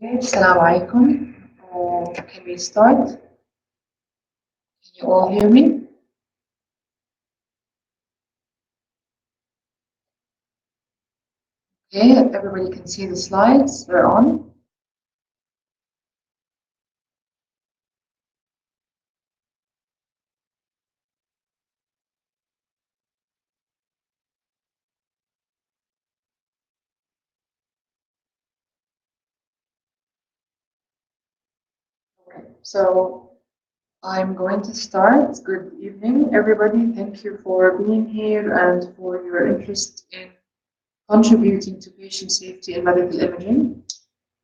Assalamu alaikum. Can we start? Can you all hear me? Okay, everybody can see the slides. They're on. Okay, so I'm going to start. Good evening, everybody. Thank you for being here and for your interest in contributing to patient safety in medical imaging.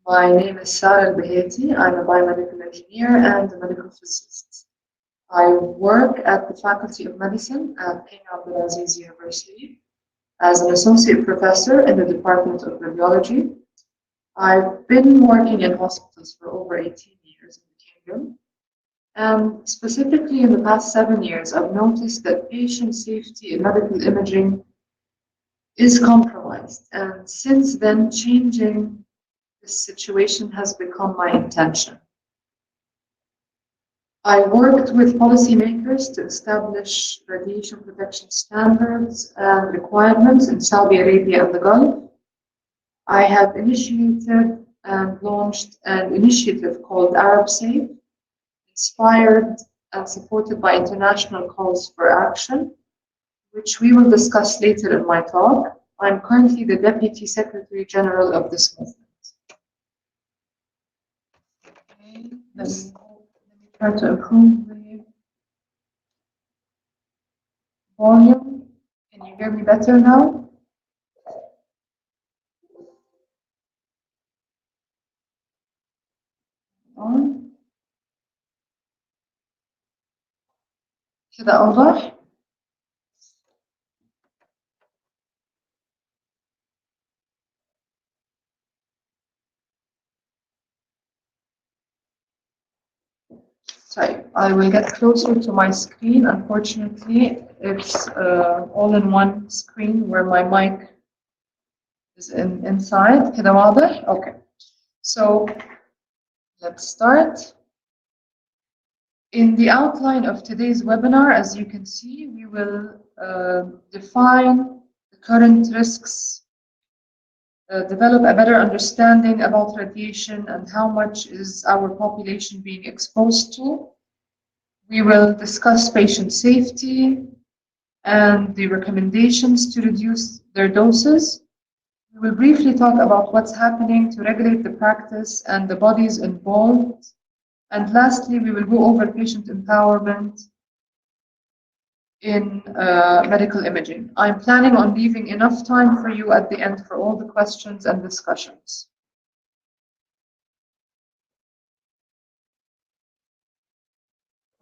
My name is Sarah Al-Baheti. I'm a biomedical engineer and a medical physicist. I work at the Faculty of Medicine at King Abdulaziz University as an associate professor in the Department of Radiology. I've been working in hospitals for over 18 years in the Kingdom, and specifically in the past 7 years, I've noticed that patient safety in medical imaging is compromised, and since then, changing this situation has become my intention. I worked with policymakers to establish radiation protection standards and requirements in Saudi Arabia and the Gulf. I have initiated and launched an initiative called Arab Safe, inspired and supported by international calls for action, which we will discuss later in my talk. I'm currently the Deputy Secretary General of this movement. Okay, let me try to improve the volume. Can you hear me better now? On. كده أوضح؟ Sorry, I will get closer to my screen. Unfortunately, it's all in one screen where my mic is inside. كده واضح? Okay. So let's start. In the outline of today's webinar, as you can see, we will define the current risks, develop a better understanding about radiation and how much is our population being exposed to. We will discuss patient safety and the recommendations to reduce their doses. We will briefly talk about what's happening to regulate the practice and the bodies involved. And lastly, we will go over patient empowerment in medical imaging. I'm planning on leaving enough time for you at the end for all the questions and discussions.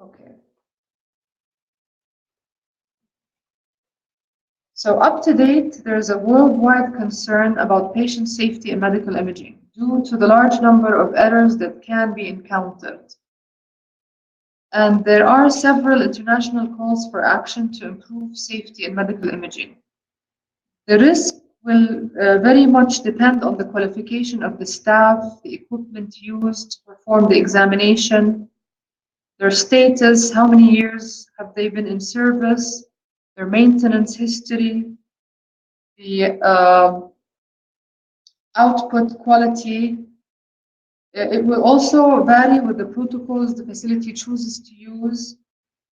Okay. So up to date, there is a worldwide concern about patient safety in medical imaging due to the large number of errors that can be encountered. And there are several international calls for action to improve safety in medical imaging. The risk will very much depend on the qualification of the staff, the equipment used to perform the examination, their status, how many years have they been in service, their maintenance history, the output quality. It will also vary with the protocols the facility chooses to use,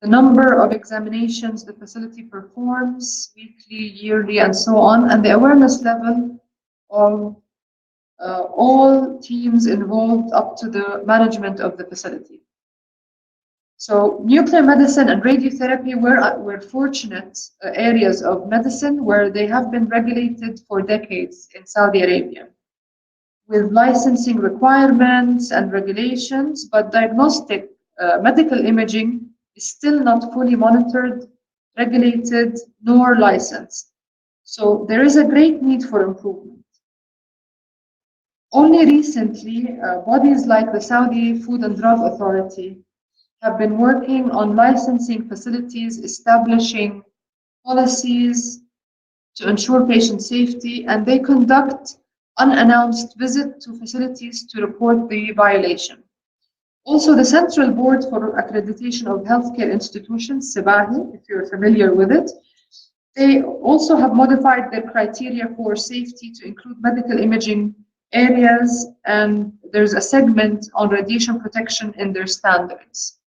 the number of examinations the facility performs, weekly, yearly, and so on, and the awareness level of all teams involved up to the management of the facility. So nuclear medicine and radiotherapy were fortunate areas of medicine where they have been regulated for decades in Saudi Arabia, with licensing requirements and regulations, but diagnostic medical imaging is still not fully monitored, regulated, nor licensed. So there is a great need for improvement. Only recently, bodies like the Saudi Food and Drug Authority have been working on licensing facilities, establishing policies to ensure patient safety, and they conduct unannounced visit to facilities to report the violation. Also, the Central Board for Accreditation of Healthcare Institutions, SEBAHI, if you're familiar with it, they also have modified their criteria for safety to include medical imaging areas, and there's a segment on radiation protection in their standards.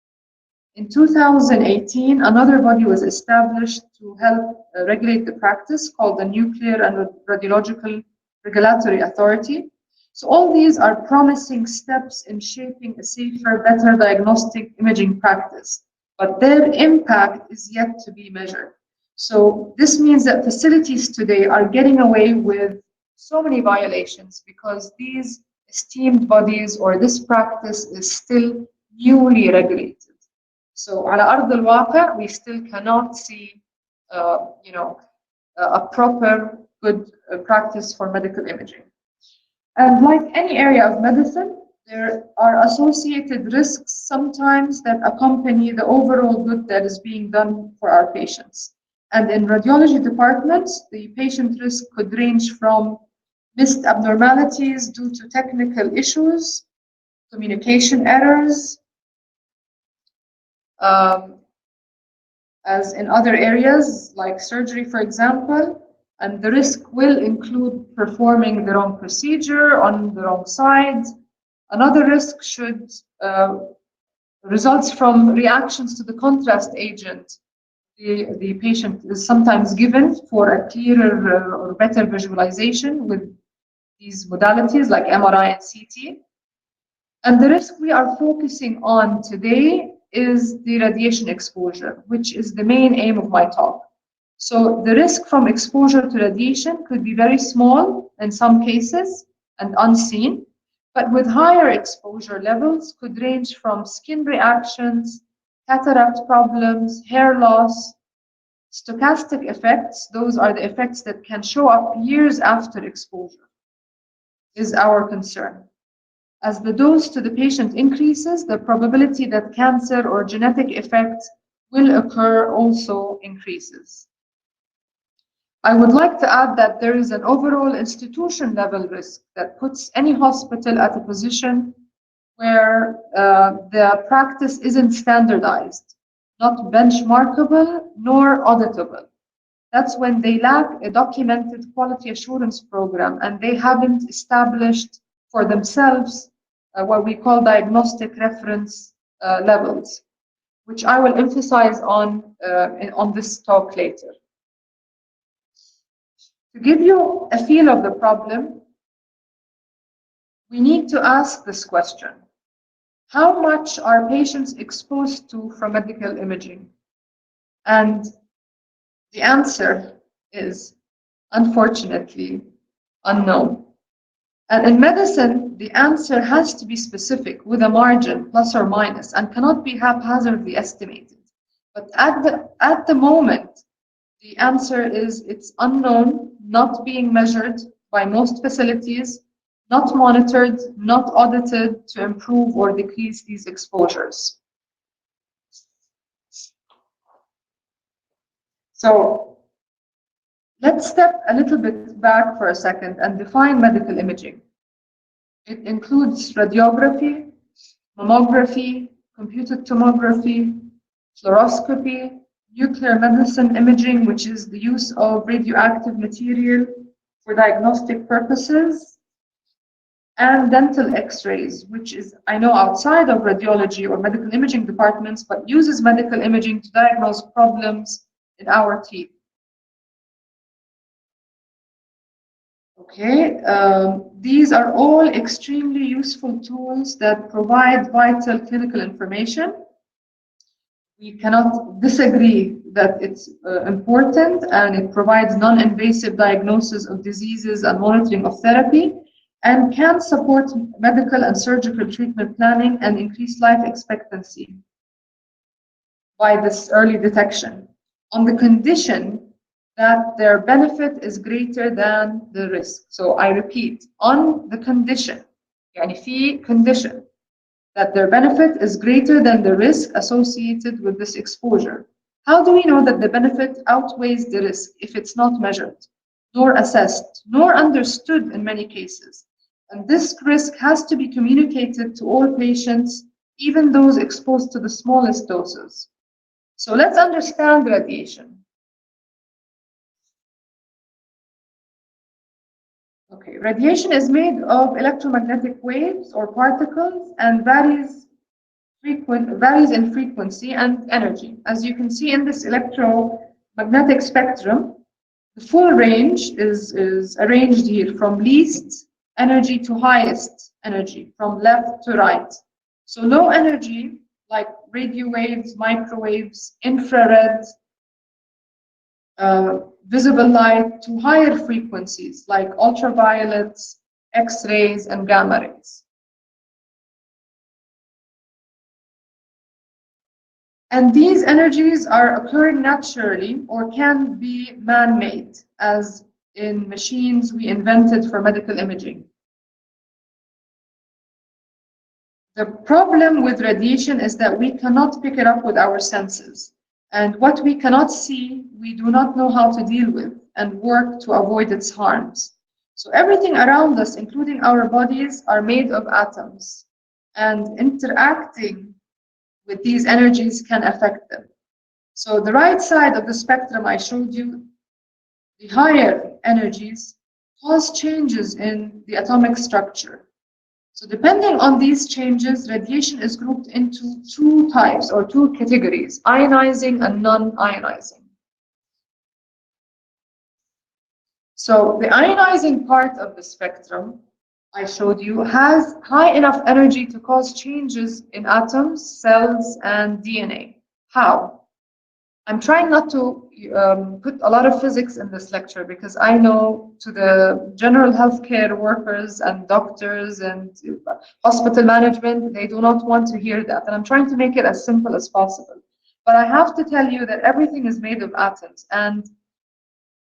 In 2018, another body was established to help regulate the practice called the Nuclear and Radiological Regulatory Authority. So all these are promising steps in shaping a safer, better diagnostic imaging practice, but their impact is yet to be measured. So this means that facilities today are getting away with so many violations because these esteemed bodies or this practice is still newly regulated. So على أرض الواقع, we still cannot see, a proper good practice for medical imaging. And like any area of medicine, there are associated risks sometimes that accompany the overall good that is being done for our patients. And in radiology departments, the patient risk could range from missed abnormalities due to technical issues, communication errors, as in other areas like surgery, for example, and the risk will include performing the wrong procedure on the wrong side. Another risk should results from reactions to the contrast agent the patient is sometimes given for a clearer or better visualization with these modalities like MRI and CT. And the risk we are focusing on today is the radiation exposure, which is the main aim of my talk. So the risk from exposure to radiation could be very small in some cases and unseen, but with higher exposure levels could range from skin reactions, cataract problems, hair loss, stochastic effects. Those are the effects that can show up years after exposure, is our concern. As the dose to the patient increases, the probability that cancer or genetic effects will occur also increases. I would like to add that there is an overall institution level risk that puts any hospital at a position where the practice isn't standardized, not benchmarkable nor auditable. That's when they lack a documented quality assurance program and they haven't established for themselves what we call diagnostic reference levels, which I will emphasize on this talk later. To give you a feel of the problem, we need to ask this question. How much are patients exposed to from medical imaging? And the answer is, unfortunately, unknown. And in medicine, the answer has to be specific with a margin, plus or minus, and cannot be haphazardly estimated. But at the moment, the answer is it's unknown, not being measured by most facilities, not monitored, not audited to improve or decrease these exposures. So let's step a little bit back for a second and define medical imaging. It includes radiography, mammography, computed tomography, fluoroscopy, nuclear medicine imaging, which is the use of radioactive material for diagnostic purposes, and dental x-rays, which is, I know, outside of radiology or medical imaging departments, but uses medical imaging to diagnose problems in our teeth. Okay, these are all extremely useful tools that provide vital clinical information. We cannot disagree that it's important, and it provides non-invasive diagnosis of diseases and monitoring of therapy, and can support medical and surgical treatment planning and increase life expectancy by this early detection, on the condition that their benefit is greater than the risk. So I repeat, on the condition, يعني في condition, that their benefit is greater than the risk associated with this exposure. How do we know that the benefit outweighs the risk if it's not measured? nor assessed, nor understood in many cases. And this risk has to be communicated to all patients, even those exposed to the smallest doses. So let's understand radiation. Okay, radiation is made of electromagnetic waves or particles and varies in frequency and energy. As you can see in this electromagnetic spectrum, the full range is arranged here from least energy to highest energy, from left to right. So low energy, like radio waves, microwaves, infrared, visible light, to higher frequencies like ultraviolets, X-rays, and gamma rays. And these energies are occurring naturally or can be man-made, as in machines we invented for medical imaging. The problem with radiation is that we cannot pick it up with our senses. And what we cannot see, we do not know how to deal with and work to avoid its harms. So everything around us, including our bodies, are made of atoms. And interacting with these energies can affect them. So the right side of the spectrum I showed you, the higher energies, cause changes in the atomic structure. So depending on these changes, radiation is grouped into two types or two categories, ionizing and non-ionizing. So the ionizing part of the spectrum I showed you has high enough energy to cause changes in atoms, cells, and DNA. How? I'm trying not to put a lot of physics in this lecture because I know to the general healthcare workers and doctors and hospital management, they do not want to hear that. And I'm trying to make it as simple as possible. But I have to tell you that everything is made of atoms and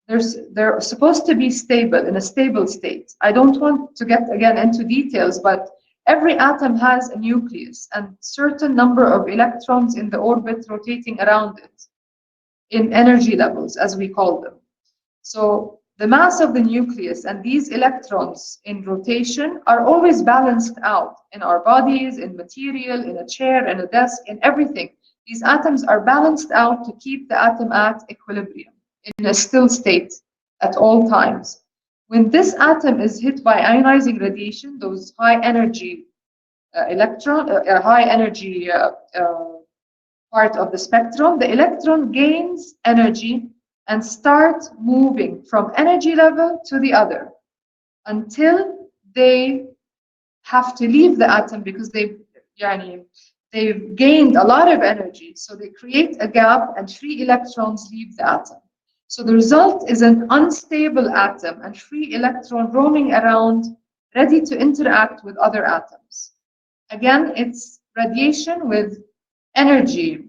they're supposed to be stable, in a stable state. I don't want to get again into details, but every atom has a nucleus and certain number of electrons in the orbit rotating around it, in energy levels, as we call them. So the mass of the nucleus and these electrons in rotation are always balanced out in our bodies, in material, in a chair, in a desk, in everything. These atoms are balanced out to keep the atom at equilibrium, in a still state at all times. When this atom is hit by ionizing radiation, those high energy high energy part of the spectrum, the electron gains energy and starts moving from energy level to the other until they have to leave the atom because they've gained a lot of energy. So they create a gap and free electrons leave the atom. So the result is an unstable atom and free electron roaming around, ready to interact with other atoms. Again, it's radiation with energy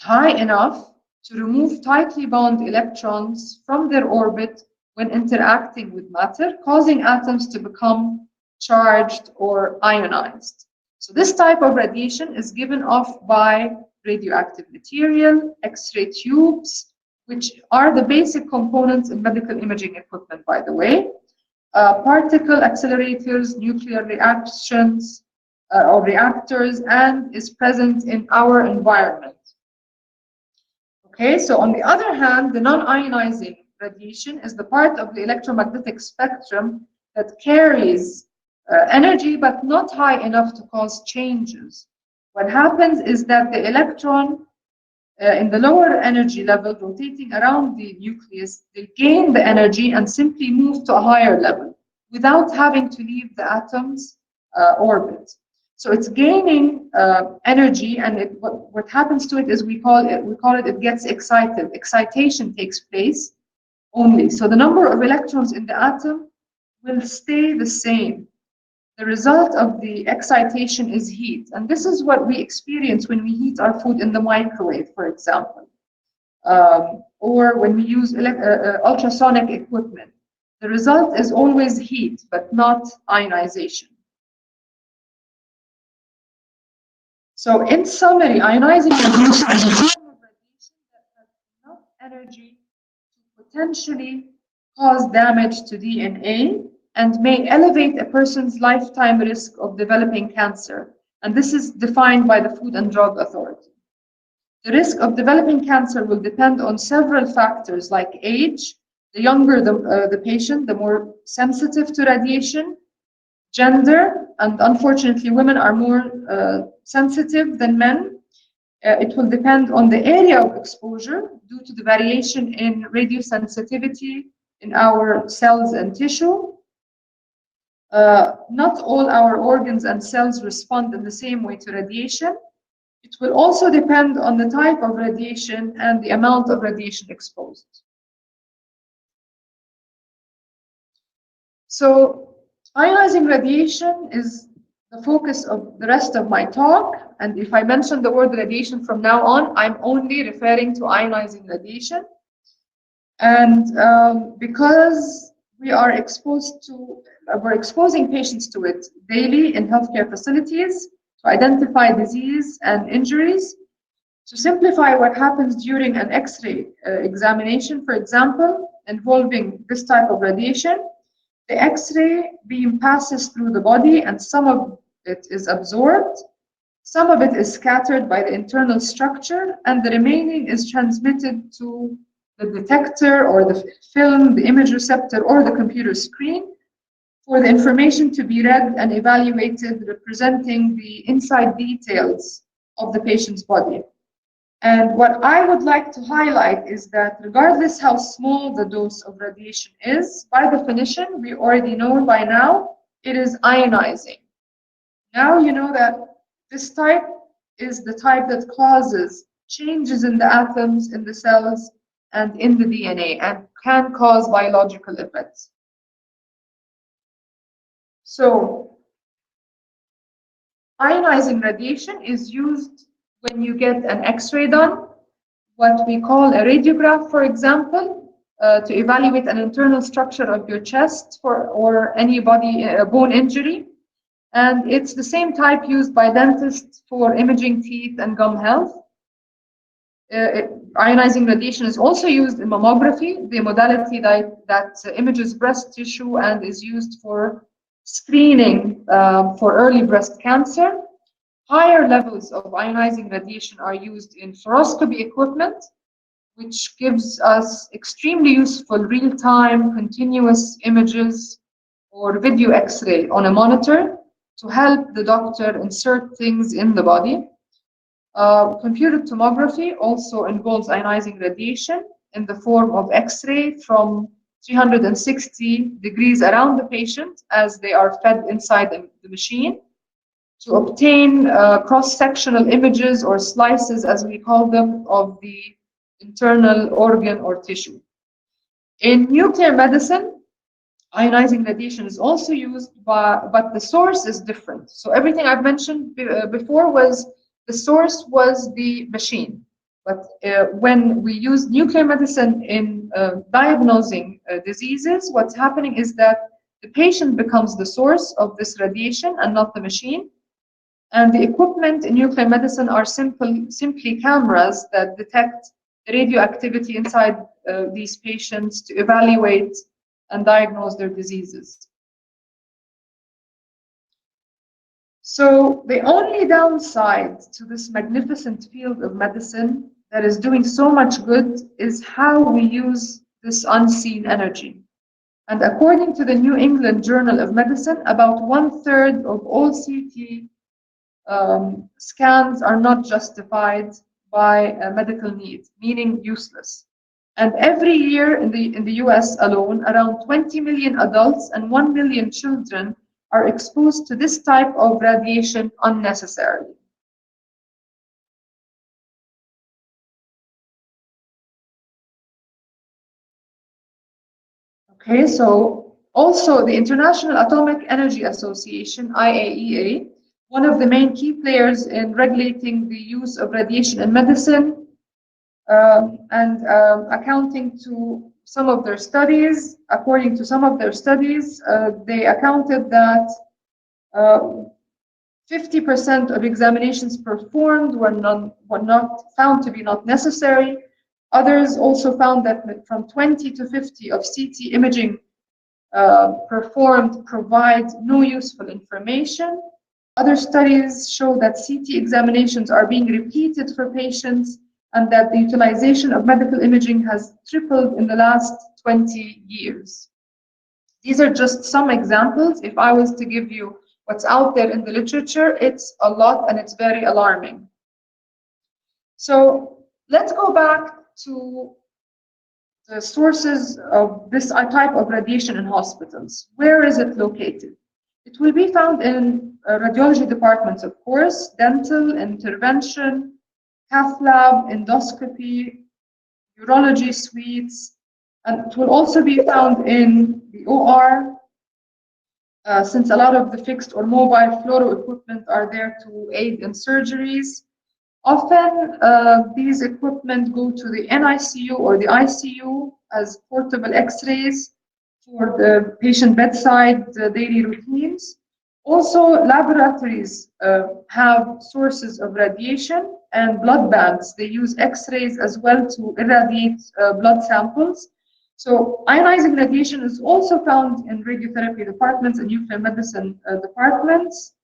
high enough to remove tightly bound electrons from their orbit when interacting with matter, causing atoms to become charged or ionized. So this type of radiation is given off by radioactive material, X-ray tubes, which are the basic components in medical imaging equipment, by the way, particle accelerators, nuclear reactions or reactors, and is present in our environment. Okay, so on the other hand, the non-ionizing radiation is the part of the electromagnetic spectrum that carries energy, but not high enough to cause changes. What happens is that the electron in the lower energy level rotating around the nucleus, they gain the energy and simply move to a higher level without having to leave the atom's orbit. So it's gaining energy, and what happens to it is we call it it gets excited. Excitation takes place only. So the number of electrons in the atom will stay the same. The result of the excitation is heat, and this is what we experience when we heat our food in the microwave, for example, or when we use ultrasonic equipment. The result is always heat, but not ionization. So in summary, ionizing radiation is a form of radiation that has enough energy to potentially cause damage to DNA, and may elevate a person's lifetime risk of developing cancer. And this is defined by the Food and Drug Authority. The risk of developing cancer will depend on several factors like age. The younger the patient, the more sensitive to radiation, gender, and unfortunately, women are more sensitive than men. It will depend on the area of exposure due to the variation in radiosensitivity in our cells and tissue. Not all our organs and cells respond in the same way to radiation. It will also depend on the type of radiation and the amount of radiation exposed. So, ionizing radiation is the focus of the rest of my talk. And if I mention the word radiation from now on, I'm only referring to ionizing radiation. And because we're exposing patients to it daily in healthcare facilities to identify disease and injuries. To simplify what happens during an X-ray examination, for example, involving this type of radiation, the X-ray beam passes through the body and some of it is absorbed, some of it is scattered by the internal structure, and the remaining is transmitted to the detector or the film, the image receptor, or the computer screen for the information to be read and evaluated, representing the inside details of the patient's body. And what I would like to highlight is that regardless how small the dose of radiation is, by definition, we already know by now, it is ionizing. Now you know that this type is the type that causes changes in the atoms, in the cells, and in the DNA, and can cause biological effects. So, ionizing radiation is used when you get an X-ray done, what we call a radiograph, for example, to evaluate an internal structure of your chest or any bone injury. And it's the same type used by dentists for imaging teeth and gum health. Ionizing radiation is also used in mammography, the modality that images breast tissue and is used for screening for early breast cancer. Higher levels of ionizing radiation are used in fluoroscopy equipment, which gives us extremely useful real-time continuous images or video X-ray on a monitor to help the doctor insert things in the body. Computed tomography also involves ionizing radiation in the form of X-ray from 360 degrees around the patient as they are fed inside the machine to obtain cross-sectional images or slices, as we call them, of the internal organ or tissue. In nuclear medicine, ionizing radiation is also used, but the source is different. So everything I've mentioned before was the source was the machine. But when we use nuclear medicine in diagnosing diseases, what's happening is that the patient becomes the source of this radiation and not the machine. And the equipment in nuclear medicine are simply cameras that detect the radioactivity inside these patients to evaluate and diagnose their diseases. So the only downside to this magnificent field of medicine that is doing so much good is how we use this unseen energy. And according to the New England Journal of Medicine, about 1/3 of all CT scans are not justified by a medical need, meaning useless. And every year in the US alone, around 20 million adults and 1 million children are exposed to this type of radiation unnecessarily. Okay, so also the International Atomic Energy Association, IAEA, one of the main key players in regulating the use of radiation in medicine and accounting to some of their studies. According to some of their studies, they accounted that 50% of examinations performed were not found to be not necessary, Others also found that from 20 to 50 of CT imaging performed provide no useful information. Other studies show that CT examinations are being repeated for patients and that the utilization of medical imaging has tripled in the last 20 years. These are just some examples. If I was to give you what's out there in the literature, it's a lot and it's very alarming. So let's go back to the sources of this type of radiation in hospitals. Where is it located? It will be found in radiology departments, of course, dental, intervention, cath lab, endoscopy, urology suites, and it will also be found in the OR, since a lot of the fixed or mobile fluoro equipment are there to aid in surgeries. Often, these equipment go to the NICU or the ICU as portable X-rays for the patient bedside daily routines. Also, laboratories have sources of radiation and blood banks. They use X-rays as well to irradiate blood samples. So ionizing radiation is also found in radiotherapy departments and nuclear medicine departments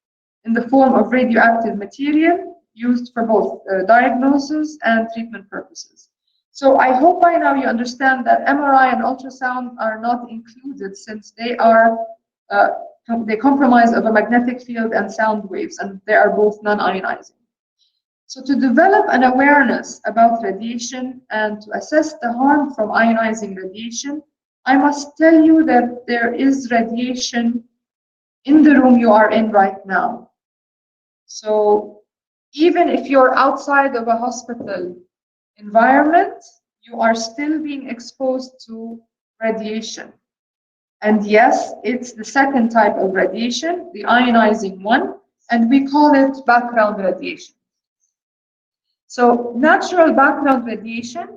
in the form of radioactive material used for both diagnosis and treatment purposes. So I hope by now you understand that MRI and ultrasound are not included since they are they compromise of a magnetic field and sound waves, and they are both non-ionizing. So to develop an awareness about radiation and to assess the harm from ionizing radiation, I must tell you that there is radiation in the room you are in right now. So even if you're outside of a hospital environment, you are still being exposed to radiation. And yes, it's the second type of radiation, the ionizing one, and we call it background radiation. So natural background radiation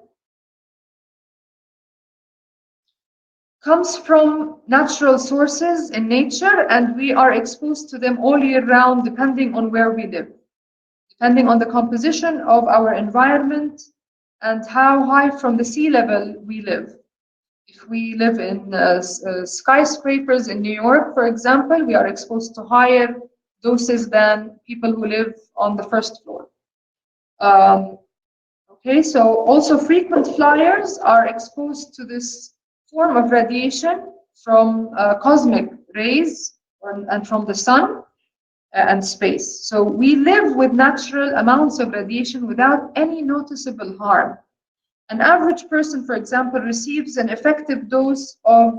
comes from natural sources in nature, and we are exposed to them all year round, depending on where we live, depending on the composition of our environment and how high from the sea level we live. If we live in skyscrapers in New York, for example, we are exposed to higher doses than people who live on the first floor. Okay, so also frequent flyers are exposed to this form of radiation from cosmic rays and from the sun and space. So we live with natural amounts of radiation without any noticeable harm. An average person, for example, receives an effective dose of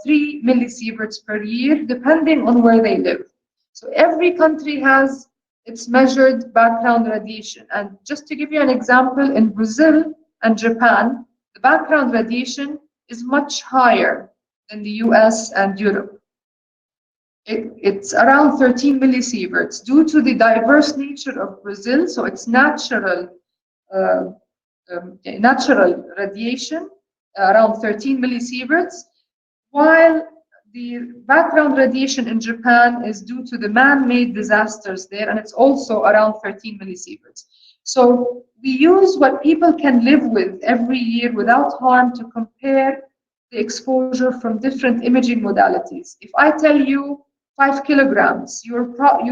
3 millisieverts per year, depending on where they live. So every country has its measured background radiation. And just to give you an example, in Brazil and Japan, the background radiation is much higher than the US and Europe. It's around 13 millisieverts due to the diverse nature of Brazil. So it's natural radiation, around 13 millisieverts, while the background radiation in Japan is due to the man-made disasters there, and it's also around 13 millisieverts. So we use what people can live with every year without harm to compare the exposure from different imaging modalities. If I tell you 5 kilograms, you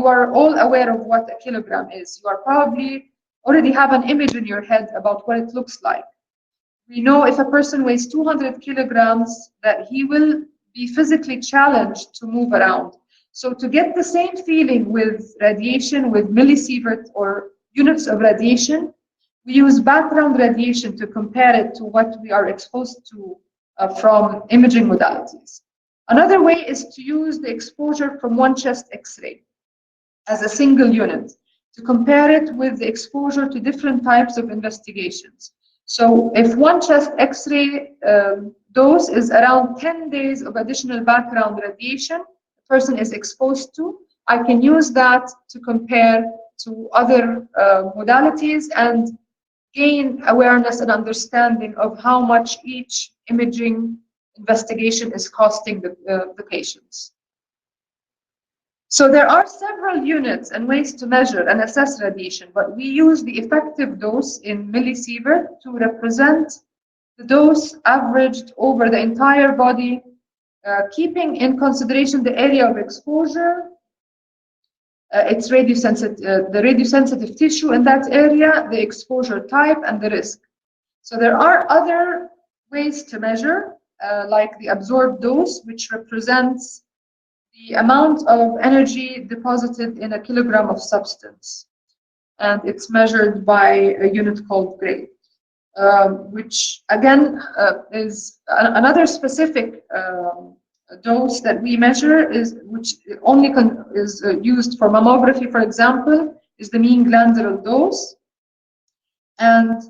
are all aware of what a kilogram is. You are probably already have an image in your head about what it looks like. We know if a person weighs 200 kilograms that he will be physically challenged to move around. So to get the same feeling with radiation, with millisievert or units of radiation, we use background radiation to compare it to what we are exposed to from imaging modalities. Another way is to use the exposure from one chest X-ray as a single unit, to compare it with the exposure to different types of investigations. So if one chest X-ray dose is around 10 days of additional background radiation the person is exposed to, I can use that to compare to other modalities and gain awareness and understanding of how much each imaging investigation is costing the patients. So there are several units and ways to measure and assess radiation, but we use the effective dose in millisievert to represent the dose averaged over the entire body, keeping in consideration the area of exposure, its the radiosensitive tissue in that area, the exposure type, and the risk. So there are other ways to measure, like the absorbed dose, which represents the amount of energy deposited in a kilogram of substance. And it's measured by a unit called gray, which again is another specific dose that we measure, which only is used for mammography, for example, is the mean glandular dose. And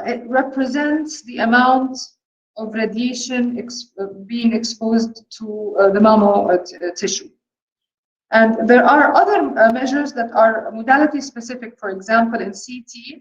it represents the amount of radiation being exposed to the mammo tissue. And there are other measures that are modality specific. For example, in CT,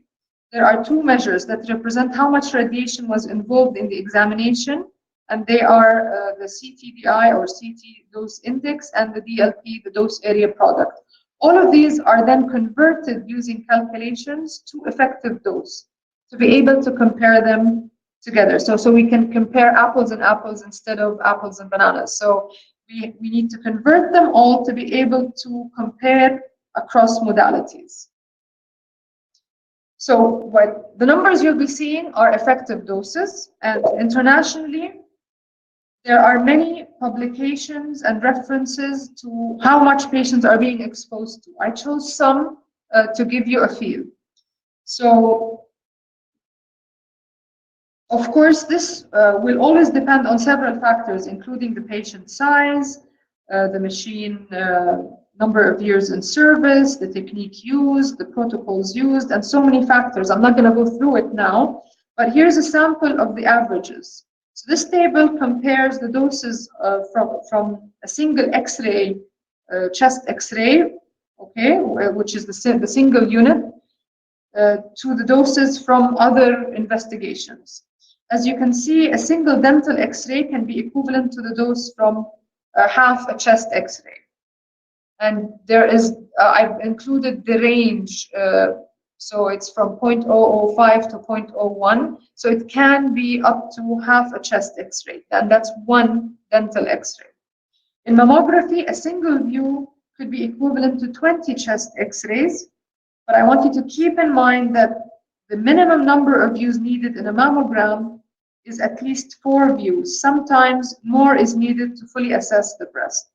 there are two measures that represent how much radiation was involved in the examination, and they are the CTDI or CT dose index and the DLP, the dose area product. All of these are then converted using calculations to effective dose to be able to compare them together. So we can compare apples and apples instead of apples and bananas. So we need to convert them all to be able to compare across modalities. So what the numbers you'll be seeing are effective doses, and internationally, there are many publications and references to how much patients are being exposed to. I chose some to give you a feel. So, of course, this will always depend on several factors, including the patient size, the machine number of years in service, the technique used, the protocols used, and so many factors. I'm not going to go through it now, but here's a sample of the averages. So this table compares the doses from a single X-ray, chest X-ray, okay, which is the single unit, to the doses from other investigations. As you can see, a single dental X-ray can be equivalent to the dose from half a chest X-ray. And there is, I've included the range, so it's from 0.005 to 0.01. So it can be up to half a chest X-ray, and that's one dental X-ray. In mammography, a single view could be equivalent to 20 chest X-rays, but I want you to keep in mind that the minimum number of views needed in a mammogram is at least 4 views. Sometimes more is needed to fully assess the breast.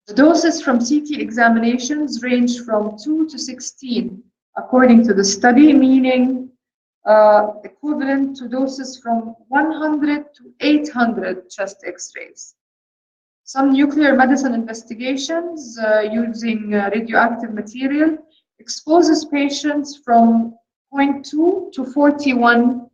The doses from CT examinations range from 2 to 16, according to the study, meaning equivalent to doses from 100 to 800 chest X-rays. Some nuclear medicine investigations using radioactive material exposes patients from 0.2 to 41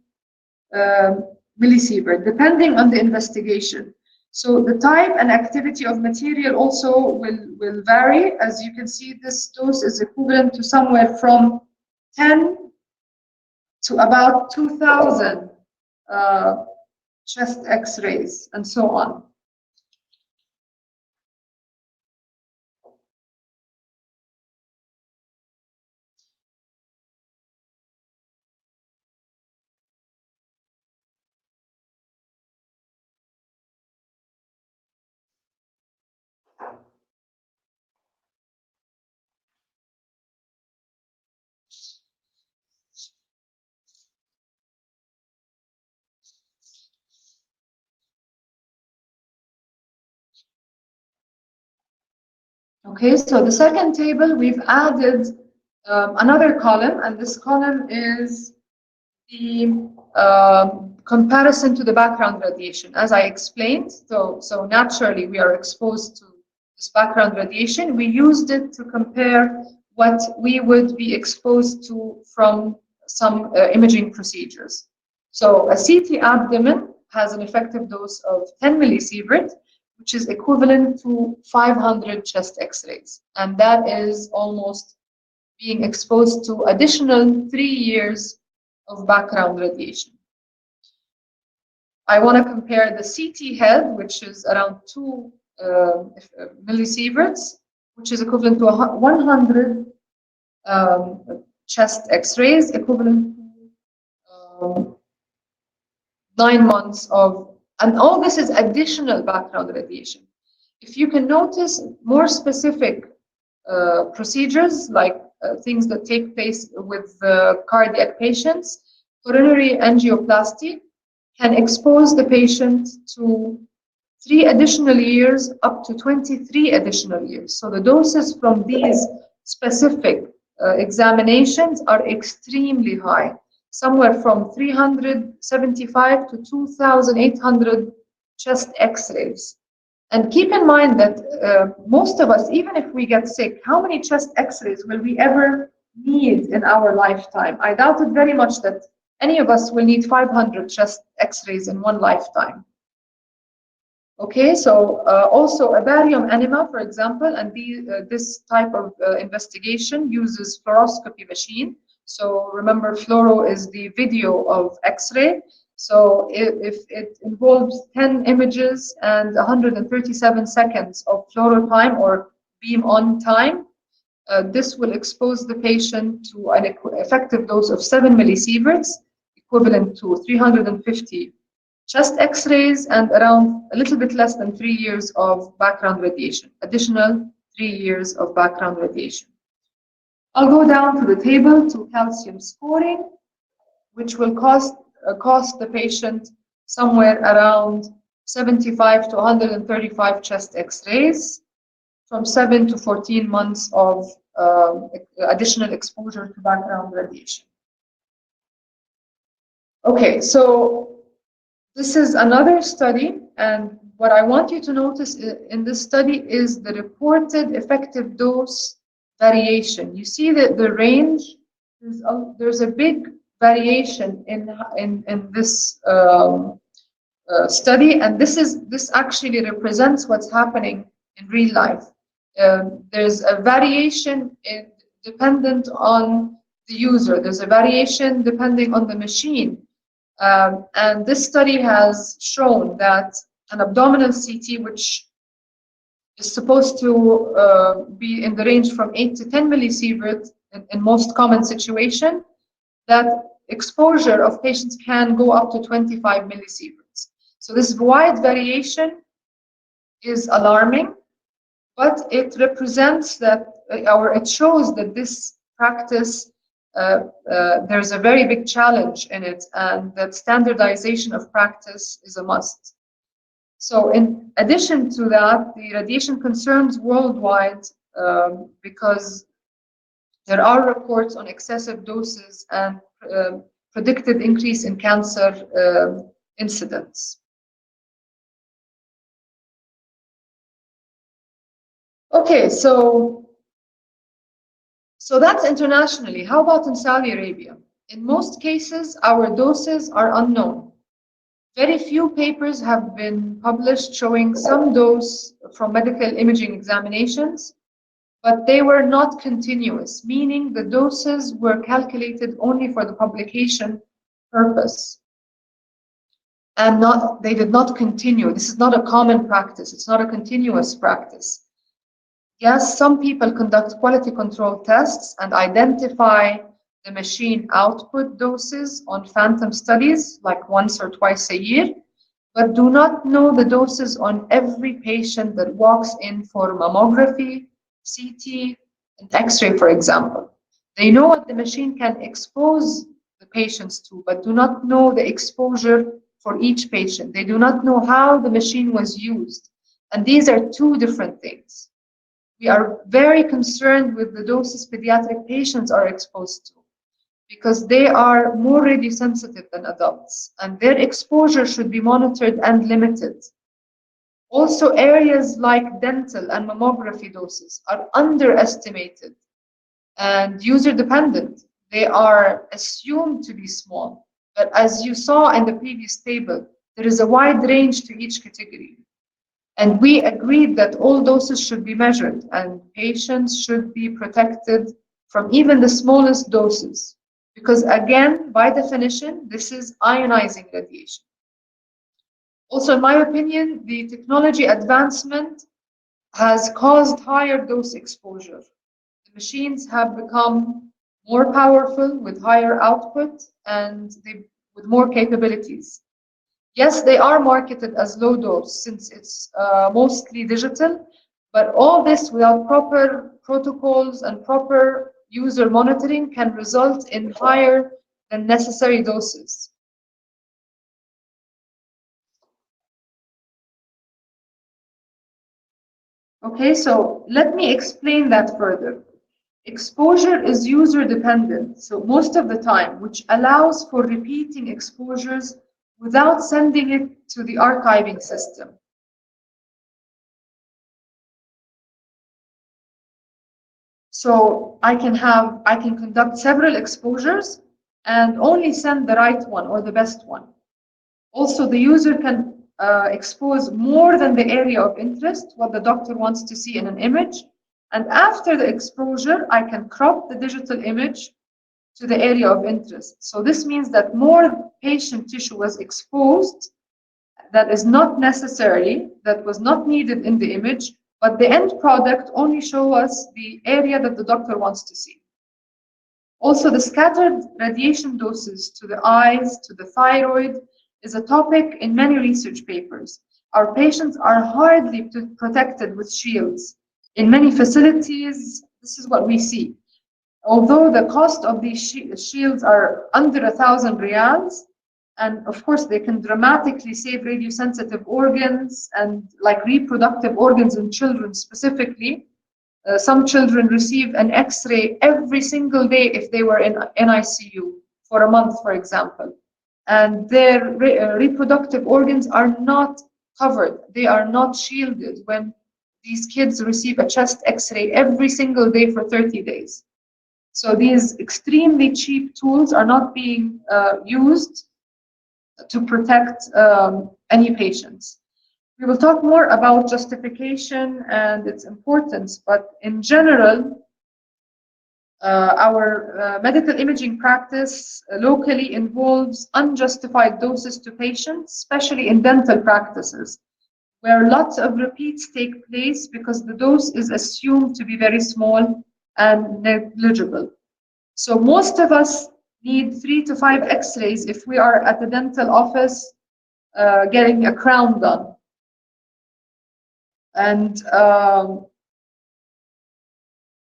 millisievert, depending on the investigation. So the type and activity of material also will vary. As you can see, this dose is equivalent to somewhere from 10 to about 2,000 chest X-rays, and so on. Okay, so the second table, we've added another column, and this column is the comparison to the background radiation. As I explained, so naturally we are exposed to this background radiation. We used it to compare what we would be exposed to from some imaging procedures. So a CT abdomen has an effective dose of 10 millisievert, which is equivalent to 500 chest X-rays. And that is almost being exposed to additional 3 years of background radiation. I want to compare the CT head, which is around 2 millisieverts, which is equivalent to 100 chest X-rays, equivalent to 9 months of, and all this is additional background radiation. If you can notice more specific procedures, like things that take place with cardiac patients, coronary angioplasty can expose the patient to 3 additional years up to 23 additional years. So the doses from these specific examinations are extremely high, somewhere from 375 to 2,800 chest X-rays. And keep in mind that most of us, even if we get sick, how many chest X-rays will we ever need in our lifetime? I doubt it very much that any of us will need 500 chest X-rays in one lifetime. Okay, so also a barium enema, for example, and this type of investigation uses fluoroscopy machine. So remember, fluoro is the video of X-ray. So if it involves 10 images and 137 seconds of fluoro time or beam on time, this will expose the patient to an effective dose of 7 millisieverts, equivalent to 350 chest X-rays and around a little bit less than 3 years of background radiation, additional 3 years of background radiation. I'll go down to the table to calcium scoring, which will cost the patient somewhere around 75 to 135 chest X-rays, from 7 to 14 months of additional exposure to background radiation. Okay, so this is another study, and what I want you to notice in this study is the reported effective dose variation. You see that the range, there's a big variation in this study, and this actually represents what's happening in real life. There's a variation dependent on the user. There's a variation depending on the machine. And this study has shown that an abdominal CT, which is supposed to be in the range from 8 to 10 millisieverts in most common situations, that exposure of patients can go up to 25 millisieverts. So this wide variation is alarming, but it represents that, or it shows that this practice, there's a very big challenge in it, and that standardization of practice is a must. So in addition to that, the radiation concerns worldwide because there are reports on excessive doses and predicted increase in cancer incidence. Okay, so that's internationally. How about in Saudi Arabia? In most cases, our doses are unknown. Very few papers have been published showing some dose from medical imaging examinations, but they were not continuous, meaning the doses were calculated only for the publication purpose. And they did not continue. This is not a common practice. It's not a continuous practice. Yes, some people conduct quality control tests and identify the machine output doses on phantom studies, like once or twice a year, but do not know the doses on every patient that walks in for mammography, CT, and X-ray, for example. They know what the machine can expose the patients to, but do not know the exposure for each patient. They do not know how the machine was used. And these are two different things. We are very concerned with the doses pediatric patients are exposed to, because they are more radiosensitive than adults, and their exposure should be monitored and limited. Also, areas like dental and mammography doses are underestimated and user-dependent. They are assumed to be small, but as you saw in the previous table, there is a wide range to each category. And we agreed that all doses should be measured and patients should be protected from even the smallest doses. Because again, by definition, this is ionizing radiation. Also, in my opinion, the technology advancement has caused higher dose exposure. The machines have become more powerful with higher output and with more capabilities. Yes, they are marketed as low dose since it's mostly digital, but all this without proper protocols and proper user monitoring can result in higher than necessary doses. Okay, so let me explain that further. Exposure is user dependent, so most of the time, which allows for repeating exposures without sending it to the archiving system. So I can conduct several exposures and only send the right one or the best one. Also, the user can expose more than the area of interest, what the doctor wants to see in an image. And after the exposure, I can crop the digital image to the area of interest. So this means that more patient tissue was exposed that is not necessary, that was not needed in the image, but the end product only shows us the area that the doctor wants to see. Also, the scattered radiation doses to the eyes, to the thyroid, is a topic in many research papers. Our patients are hardly protected with shields. In many facilities, this is what we see. Although the cost of these shields are under 1,000 riyals, and of course they can dramatically save radiosensitive organs and like reproductive organs in children specifically. Some children receive an X-ray every single day if they were in NICU for a month, for example. And their reproductive organs are not covered. They are not shielded when these kids receive a chest X-ray every single day for 30 days. So these extremely cheap tools are not being used to protect any patients. We will talk more about justification and its importance, but in general, our medical imaging practice locally involves unjustified doses to patients, especially in dental practices, where lots of repeats take place because the dose is assumed to be very small and negligible. So most of us need 3 to 5 X-rays if we are at the dental office getting a crown done. And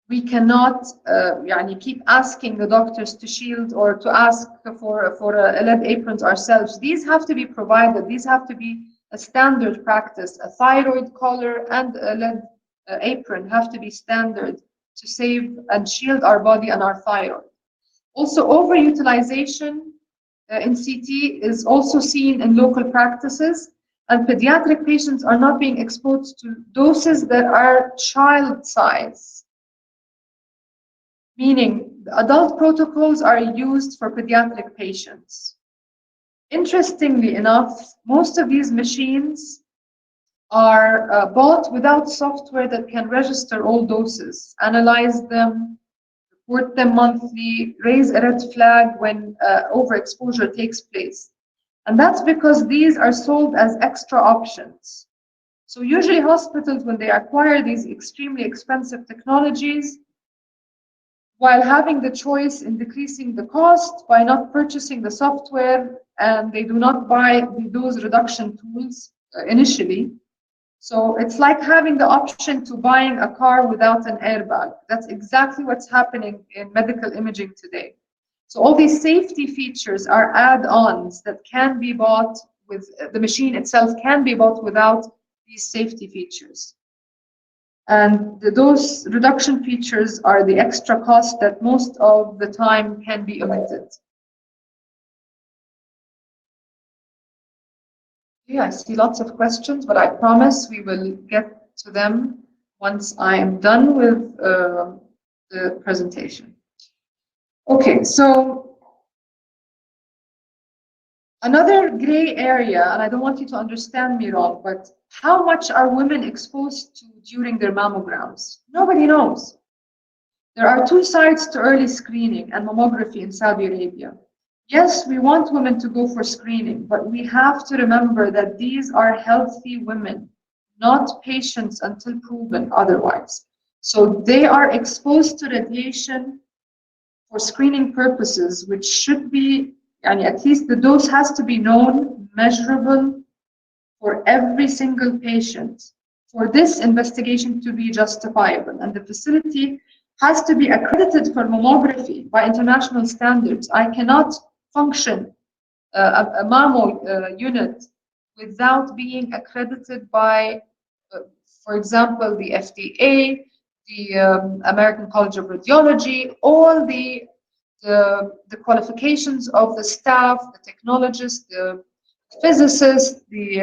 we cannot keep asking the doctors to shield or to ask for lead aprons ourselves. These have to be provided. These have to be a standard practice. A thyroid collar and a lead apron have to be standard to save and shield our body and our thyroid. Also, overutilization in CT is also seen in local practices, and pediatric patients are not being exposed to doses that are child size, meaning the adult protocols are used for pediatric patients. Interestingly enough, most of these machines are bought without software that can register all doses, analyze them, report them monthly, raise a red flag when overexposure takes place. And that's because these are sold as extra options. So usually hospitals, when they acquire these extremely expensive technologies, while having the choice in decreasing the cost by not purchasing the software, and they do not buy the dose reduction tools initially. So it's like having the option to buying a car without an airbag. That's exactly what's happening in medical imaging today. So all these safety features are add-ons that can be bought with the machine itself, can be bought without these safety features. And the dose reduction features are the extra cost that most of the time can be omitted. Yeah, I see lots of questions, but I promise we will get to them once I am done with the presentation. Okay, so another gray area, and I don't want you to understand me wrong, but how much are women exposed to during their mammograms? Nobody knows. There are two sides to early screening and mammography in Saudi Arabia. Yes, we want women to go for screening, but we have to remember that these are healthy women, not patients until proven otherwise. So they are exposed to radiation for screening purposes, which should be, and at least the dose has to be known, measurable for every single patient for this investigation to be justifiable. And the facility has to be accredited for mammography by international standards. I cannot function a mammo unit without being accredited by, for example, the FDA, the American College of Radiology, all the qualifications of the staff, the technologists, the physicists, the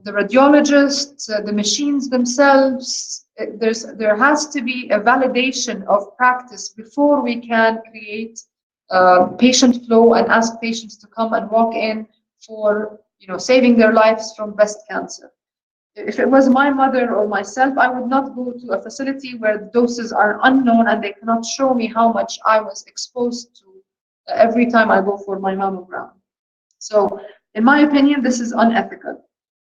radiologists, the machines themselves. There has to be a validation of practice before we can create patient flow and ask patients to come and walk in for saving their lives from breast cancer. If it was my mother or myself, I would not go to a facility where the doses are unknown and they cannot show me how much I was exposed to every time I go for my mammogram. So, in my opinion, this is unethical.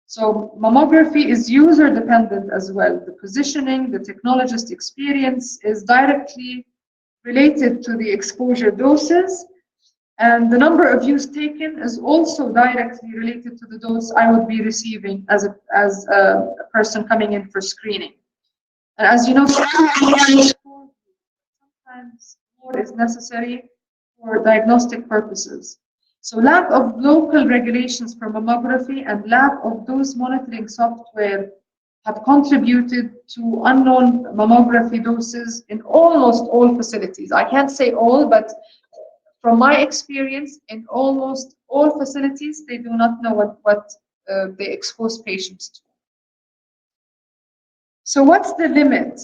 So, mammography is user dependent as well. The positioning, the technologist experience is directly related to the exposure doses, and the number of views taken is also directly related to the dose I would be receiving as a person coming in for screening. And as you know, sometimes more is necessary for diagnostic purposes. So lack of local regulations for mammography and lack of those monitoring software have contributed to unknown mammography doses in almost all facilities. I can't say all, but from my experience, in almost all facilities, they do not know what they expose patients to. So what's the limit?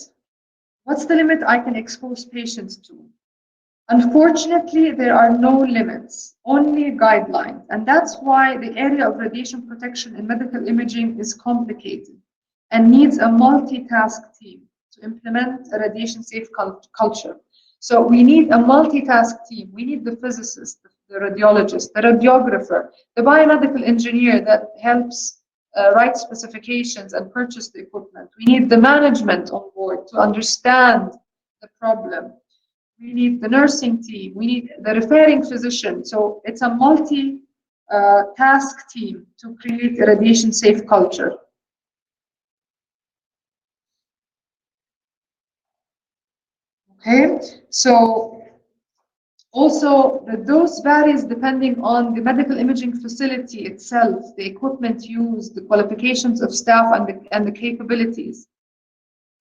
What's the limit I can expose patients to? Unfortunately, there are no limits, only guidelines. And that's why the area of radiation protection in medical imaging is complicated and needs a multitask team to implement a radiation-safe culture. So we need a multitask team. We need the physicist, the radiologist, the radiographer, the biomedical engineer that helps write specifications and purchase the equipment. We need the management on board to understand the problem. We need the nursing team. We need the referring physician. So it's a multi-task team to create a radiation-safe culture. Okay, so also the dose varies depending on the medical imaging facility itself, the equipment used, the qualifications of staff, and the capabilities.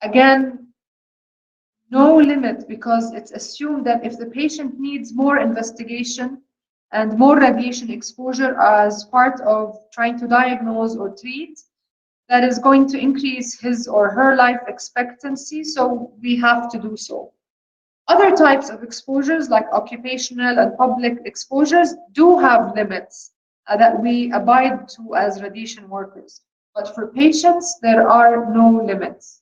Again, no limit, because it's assumed that if the patient needs more investigation and more radiation exposure as part of trying to diagnose or treat, that is going to increase his or her life expectancy, so we have to do so. Other types of exposures, like occupational and public exposures, do have limits that we abide to as radiation workers. But for patients, there are no limits.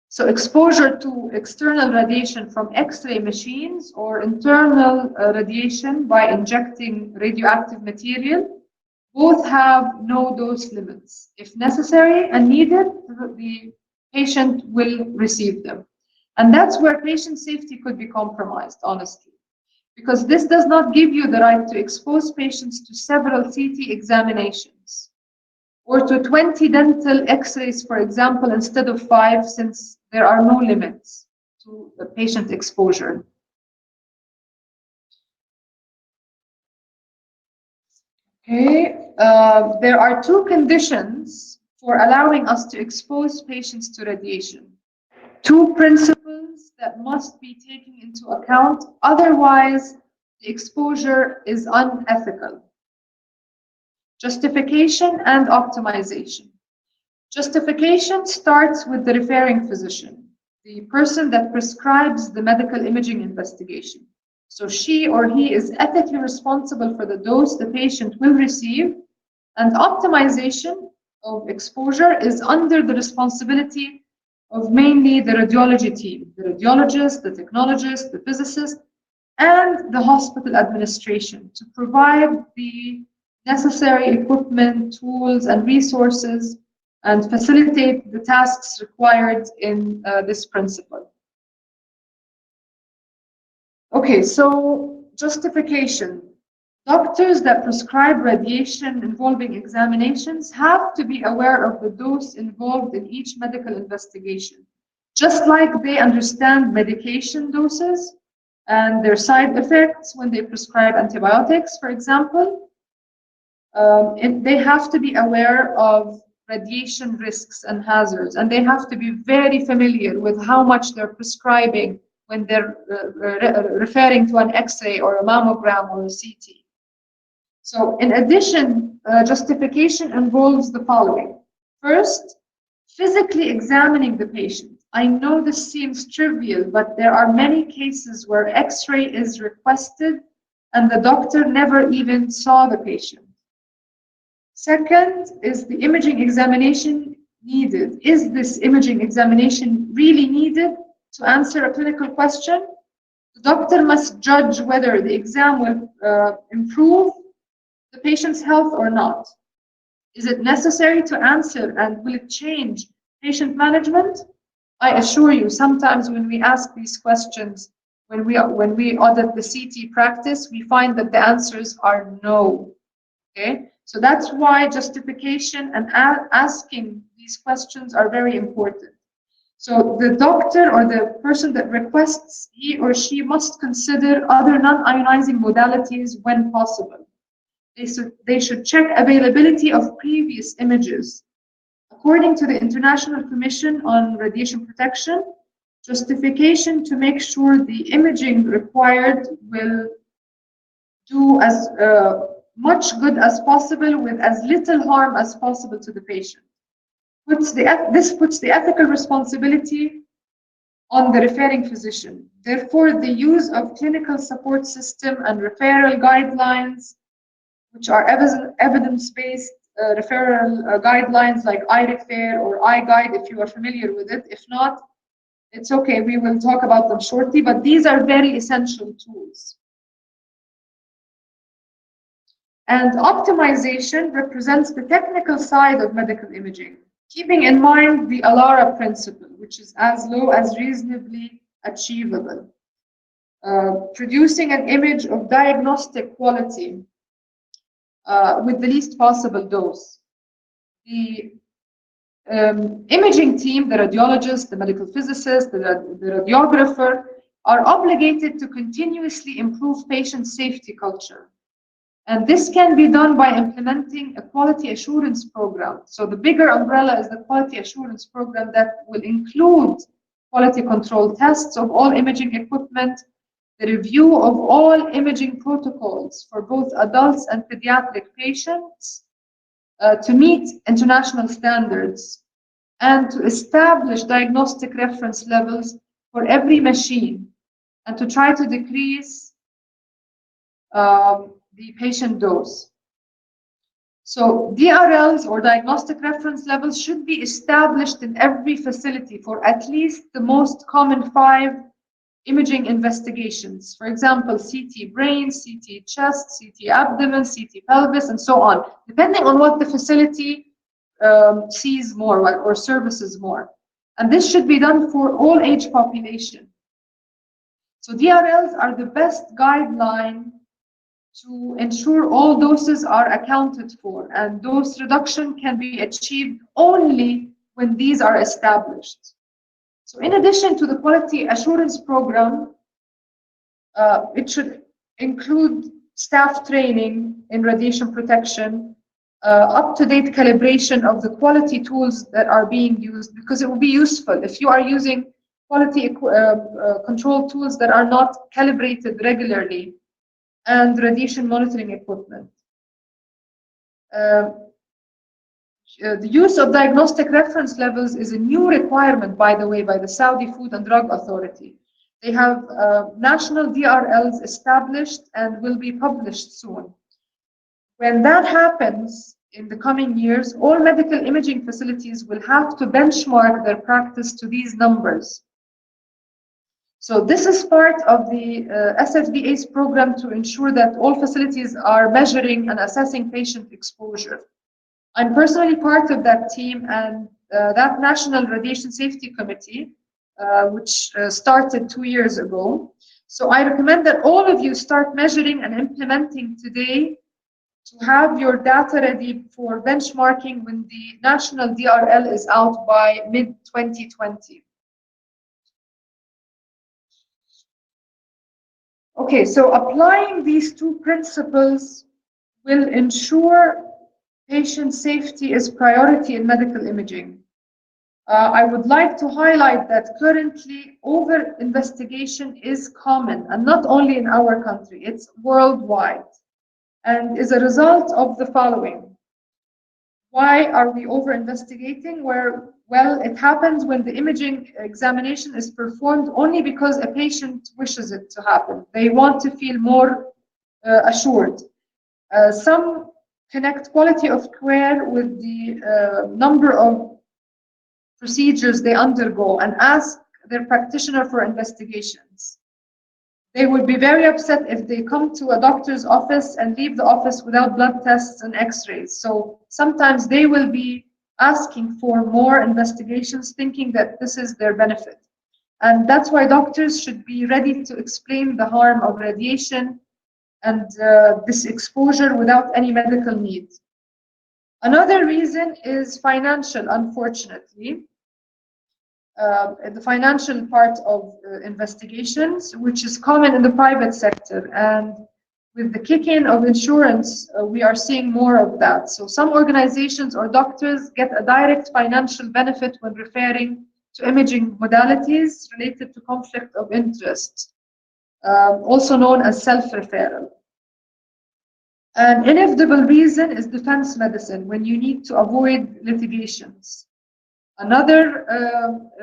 So exposure to external radiation from X-ray machines or internal radiation by injecting radioactive material, both have no dose limits. If necessary and needed, the patient will receive them. And that's where patient safety could be compromised, honestly, because this does not give you the right to expose patients to several CT examinations or to 20 dental x-rays, for example, instead of 5, since there are no limits to the patient exposure. Okay, there are 2 conditions for allowing us to expose patients to radiation. 2 principles that must be taken into account, otherwise the exposure is unethical. Justification and optimization. Justification starts with the referring physician, the person that prescribes the medical imaging investigation. So she or he is ethically responsible for the dose the patient will receive, and optimization of exposure is under the responsibility of mainly the radiology team, the radiologist, the technologist, the physicist, and the hospital administration to provide the necessary equipment, tools, and resources and facilitate the tasks required in this principle. Okay, so justification. Doctors that prescribe radiation involving examinations have to be aware of the dose involved in each medical investigation. Just like they understand medication doses and their side effects when they prescribe antibiotics, for example, they have to be aware of radiation risks and hazards, and they have to be very familiar with how much they're prescribing when they're referring to an X-ray or a mammogram or a CT. So in addition, justification involves the following. First, physically examining the patient. I know this seems trivial, but there are many cases where X-ray is requested and the doctor never even saw the patient. Second is the imaging examination needed. Is this imaging examination really needed to answer a clinical question? The doctor must judge whether the exam will improve the patient's health or not. Is it necessary to answer, and will it change patient management? I assure you, sometimes when we ask these questions, when we audit the CT practice, we find that the answers are no. Okay, so that's why justification and asking these questions are very important. So the doctor or the person that requests, he or she must consider other non-ionizing modalities when possible. They should check availability of previous images. According to the International Commission on Radiation Protection, justification to make sure the imaging required will do as much good as possible with as little harm as possible to the patient. This puts the ethical responsibility on the referring physician. Therefore, the use of clinical support system and referral guidelines, which are evidence-based referral guidelines like iRefer or iGuide, if you are familiar with it. If not, it's okay, we will talk about them shortly, but these are very essential tools. And optimization represents the technical side of medical imaging, keeping in mind the ALARA principle, which is as low as reasonably achievable. Producing an image of diagnostic quality with the least possible dose. The imaging team, the radiologist, the medical physicist, the radiographer, are obligated to continuously improve patient safety culture. And this can be done by implementing a quality assurance program. So the bigger umbrella is the quality assurance program that will include quality control tests of all imaging equipment, the review of all imaging protocols for both adults and pediatric patients to meet international standards, and to establish diagnostic reference levels for every machine, and to try to decrease the patient dose. So DRLs or diagnostic reference levels should be established in every facility for at least the most common 5 imaging investigations. For example, CT brain, CT chest, CT abdomen, CT pelvis, and so on, depending on what the facility sees more or services more. And this should be done for all age population. So DRLs are the best guideline to ensure all doses are accounted for, and dose reduction can be achieved only when these are established. So in addition to the quality assurance program, it should include staff training in radiation protection, up-to-date calibration of the quality tools that are being used, because it will be useful if you are using quality control tools that are not calibrated regularly, and radiation monitoring equipment. The use of diagnostic reference levels is a new requirement, by the way, by the Saudi Food and Drug Authority. They have national DRLs established and will be published soon. When that happens, in the coming years, all medical imaging facilities will have to benchmark their practice to these numbers. So this is part of the SFDA's program to ensure that all facilities are measuring and assessing patient exposure. I'm personally part of that team, and that National Radiation Safety Committee, which started 2 years ago. So I recommend that all of you start measuring and implementing today to have your data ready for benchmarking when the national DRL is out by mid-2020. Okay, so applying these two principles will ensure patient safety is priority in medical imaging. I would like to highlight that currently over-investigation is common, and not only in our country, it's worldwide, and is a result of the following. Why are we over-investigating? Well, it happens when the imaging examination is performed only because a patient wishes it to happen. They want to feel more assured. Some connect quality of care with the number of procedures they undergo and ask their practitioner for investigations. They would be very upset if they come to a doctor's office and leave the office without blood tests and x-rays. So sometimes they will be asking for more investigations, thinking that this is their benefit. And that's why doctors should be ready to explain the harm of radiation and this exposure without any medical need. Another reason is financial, unfortunately. The financial part of investigations, which is common in the private sector. And with the kick-in of insurance, we are seeing more of that. So some organizations or doctors get a direct financial benefit when referring to imaging modalities related to conflict of interest, also known as self-referral. An inevitable reason is defense medicine, when you need to avoid litigations. Another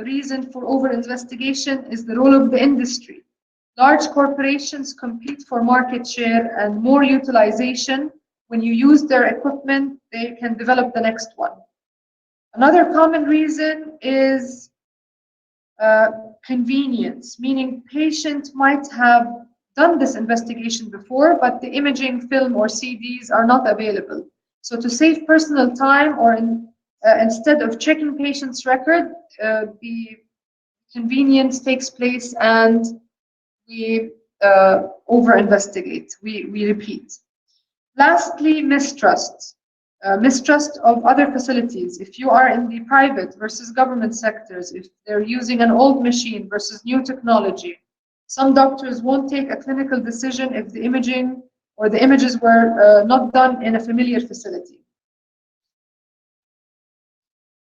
reason for over-investigation is the role of the industry. Large corporations compete for market share and more utilization. When you use their equipment, they can develop the next one. Another common reason is convenience, meaning patient might have done this investigation before, but the imaging film or CDs are not available. So to save personal time, or instead of checking patient's record, the convenience takes place and we over-investigate, we repeat. Lastly, mistrust. Mistrust of other facilities. If you are in the private versus government sectors, if they're using an old machine versus new technology, some doctors won't take a clinical decision if the imaging or the images were not done in a familiar facility.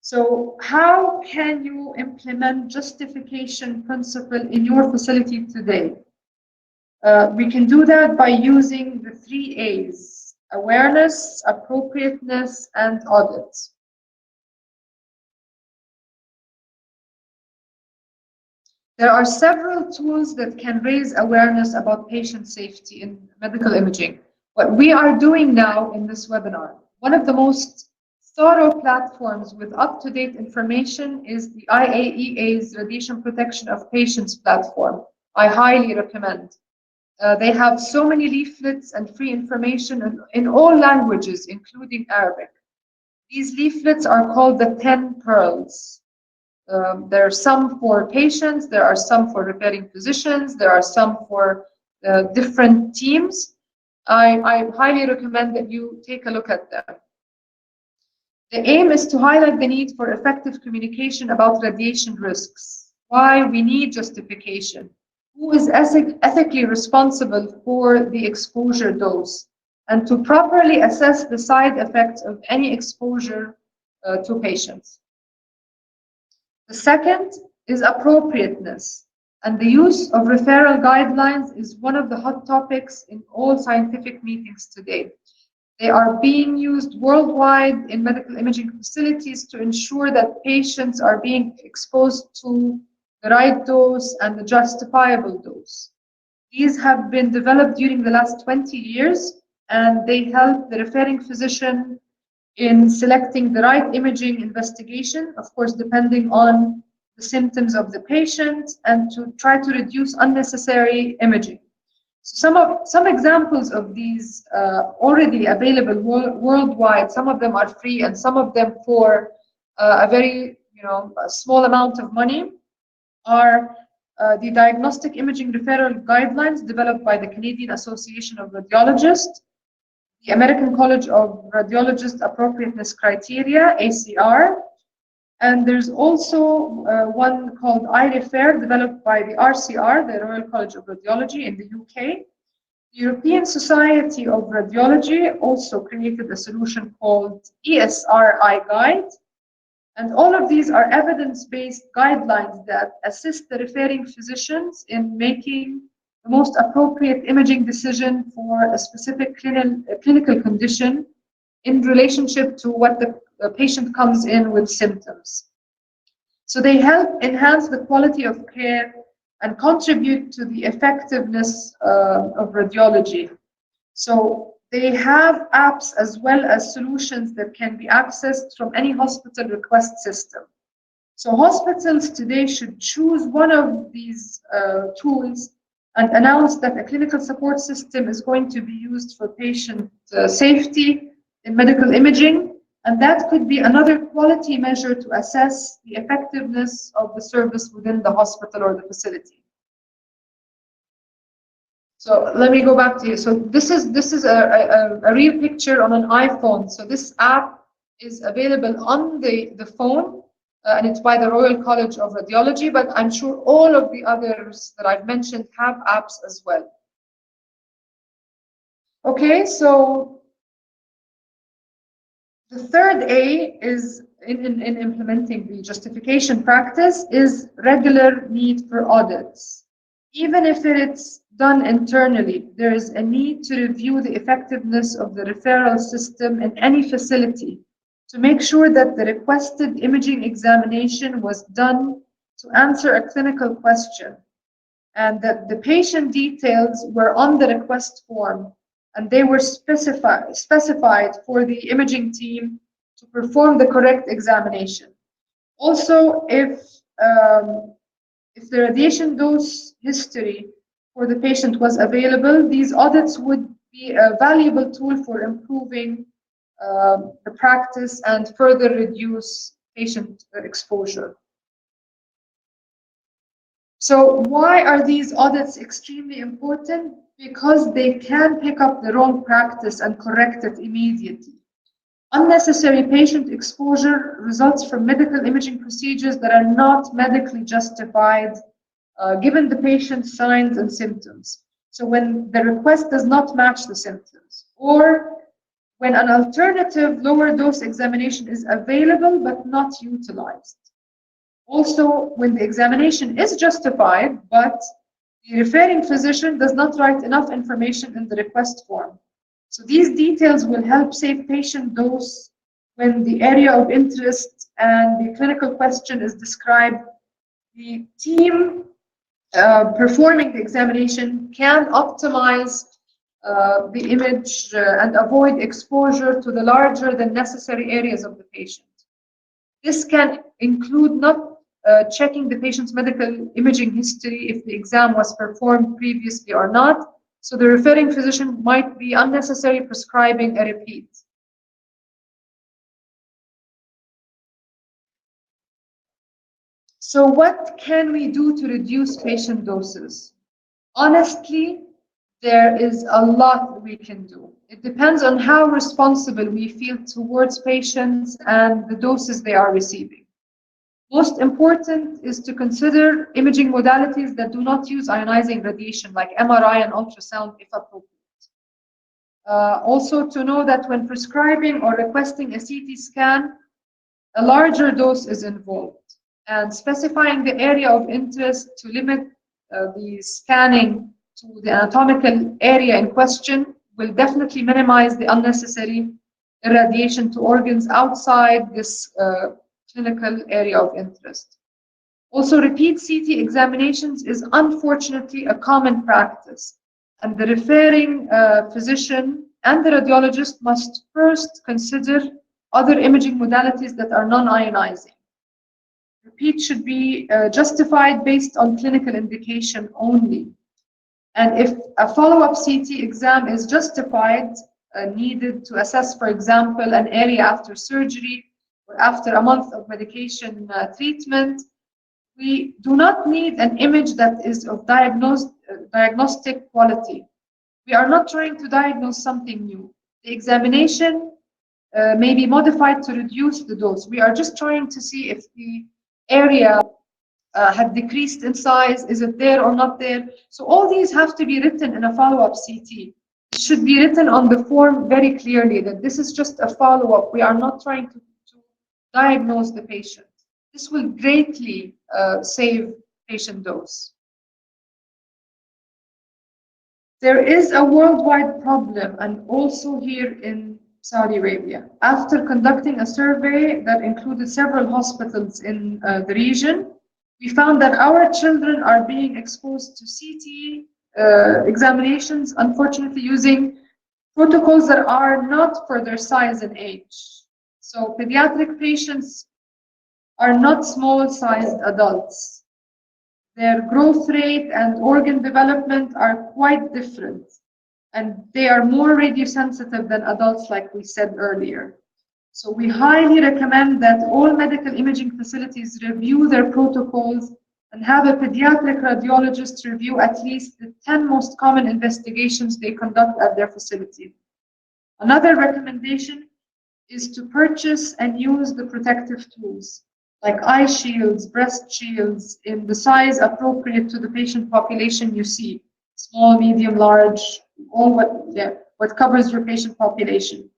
So how can you implement justification principle in your facility today? We can do that by using the 3 A's: awareness, appropriateness, and audit. There are several tools that can raise awareness about patient safety in medical imaging. What we are doing now in this webinar, one of the most thorough platforms with up-to-date information is the IAEA's Radiation Protection of Patients platform. I highly recommend. They have so many leaflets and free information in all languages, including Arabic. These leaflets are called the 10 Pearls. There are some for patients, there are some for referring physicians, there are some for different teams. I highly recommend that you take a look at them. The aim is to highlight the need for effective communication about radiation risks, why we need justification, who is ethically responsible for the exposure dose, and to properly assess the side effects of any exposure to patients. The second is appropriateness, and the use of referral guidelines is one of the hot topics in all scientific meetings today. They are being used worldwide in medical imaging facilities to ensure that patients are being exposed to the right dose and the justifiable dose. These have been developed during the last 20 years, and they help the referring physician in selecting the right imaging investigation, of course, depending on the symptoms of the patient, and to try to reduce unnecessary imaging. So some examples of these already available worldwide. Some of them are free, and some of them for a very a small amount of money are the Diagnostic Imaging Referral Guidelines developed by the Canadian Association of Radiologists, the American College of Radiologists Appropriateness Criteria, ACR, and there's also one called iRefer, developed by the RCR, the Royal College of Radiology in the UK. The European Society of Radiology also created a solution called ESRI Guide. And all of these are evidence-based guidelines that assist the referring physicians in making the most appropriate imaging decision for a specific clinical condition in relationship to what the patient comes in with symptoms. So they help enhance the quality of care and contribute to the effectiveness of radiology. So they have apps as well as solutions that can be accessed from any hospital request system. So hospitals today should choose one of these tools and announce that a clinical support system is going to be used for patient safety in medical imaging, and that could be another quality measure to assess the effectiveness of the service within the hospital or the facility. So let me go back to you. So this is a real picture on an iPhone. So this app is available on the phone, and it's by the Royal College of Radiology, but I'm sure all of the others that I've mentioned have apps as well. Okay, so the third A is in implementing the justification practice is regular need for audits. Even if it's done internally, there is a need to review the effectiveness of the referral system in any facility to make sure that the requested imaging examination was done to answer a clinical question and that the patient details were on the request form and they were specified for the imaging team to perform the correct examination. Also, if the radiation dose history for the patient was available, these audits would be a valuable tool for improving the practice and further reduce patient exposure. So why are these audits extremely important? Because they can pick up the wrong practice and correct it immediately. Unnecessary patient exposure results from medical imaging procedures that are not medically justified given the patient's signs and symptoms. So when the request does not match the symptoms, or when an alternative lower dose examination is available but not utilized. Also, when the examination is justified, but the referring physician does not write enough information in the request form. So these details will help save patient dose when the area of interest and the clinical question is described. The team performing the examination can optimize the image and avoid exposure to the larger than necessary areas of the patient. This can include not checking the patient's medical imaging history if the exam was performed previously or not, so the referring physician might be unnecessarily prescribing a repeat. So what can we do to reduce patient doses? Honestly, there is a lot we can do. It depends on how responsible we feel towards patients and the doses they are receiving. Most important is to consider imaging modalities that do not use ionizing radiation, like MRI and ultrasound if appropriate. Also to know that when prescribing or requesting a CT scan, a larger dose is involved, and specifying the area of interest to limit the scanning to the anatomical area in question will definitely minimize the unnecessary irradiation to organs outside this clinical area of interest. Also, repeat CT examinations is unfortunately a common practice, and the referring physician and the radiologist must first consider other imaging modalities that are non-ionizing. Repeat should be justified based on clinical indication only. And if a follow-up CT exam is justified, needed to assess, for example, an area after surgery or after a month of medication treatment, we do not need an image that is of diagnostic quality. We are not trying to diagnose something new. The examination may be modified to reduce the dose. We are just trying to see if the area had decreased in size, is it there or not there? So all these have to be written in a follow-up CT. It should be written on the form very clearly that this is just a follow-up. We are not trying to diagnose the patient. This will greatly save patient dose. There is a worldwide problem, and also here in Saudi Arabia. After conducting a survey that included several hospitals in the region, we found that our children are being exposed to CT examinations, unfortunately using protocols that are not for their size and age. So pediatric patients are not small-sized adults. Their growth rate and organ development are quite different, and they are more radiosensitive than adults, like we said earlier. So we highly recommend that all medical imaging facilities review their protocols and have a pediatric radiologist review at least the 10 most common investigations they conduct at their facility. Another recommendation is to purchase and use the protective tools, like eye shields, breast shields, in the size appropriate to the patient population you see. Small, medium, large, all what covers your patient population.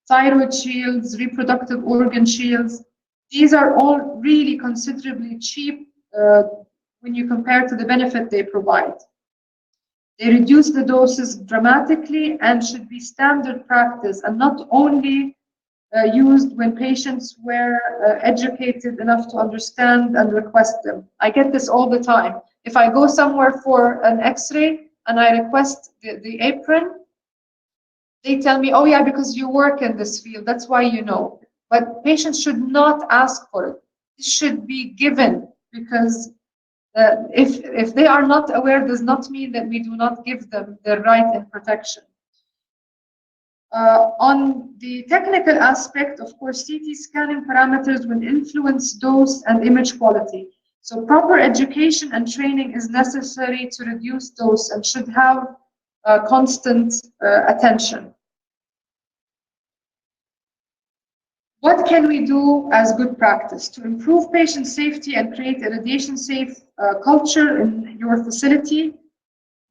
Thyroid shields, reproductive organ shields. These are all really considerably cheap when you compare to the benefit they provide. They reduce the doses dramatically and should be standard practice and not only used when patients were educated enough to understand and request them. I get this all the time. If I go somewhere for an x-ray and I request the apron, they tell me, oh yeah, because you work in this field, that's why you know. But patients should not ask for it. It should be given, because if they are not aware, does not mean that we do not give them their right and protection. On the technical aspect, of course, CT scanning parameters will influence dose and image quality. So proper education and training is necessary to reduce dose and should have constant attention. What can we do as good practice to improve patient safety and create a radiation-safe culture in your facility?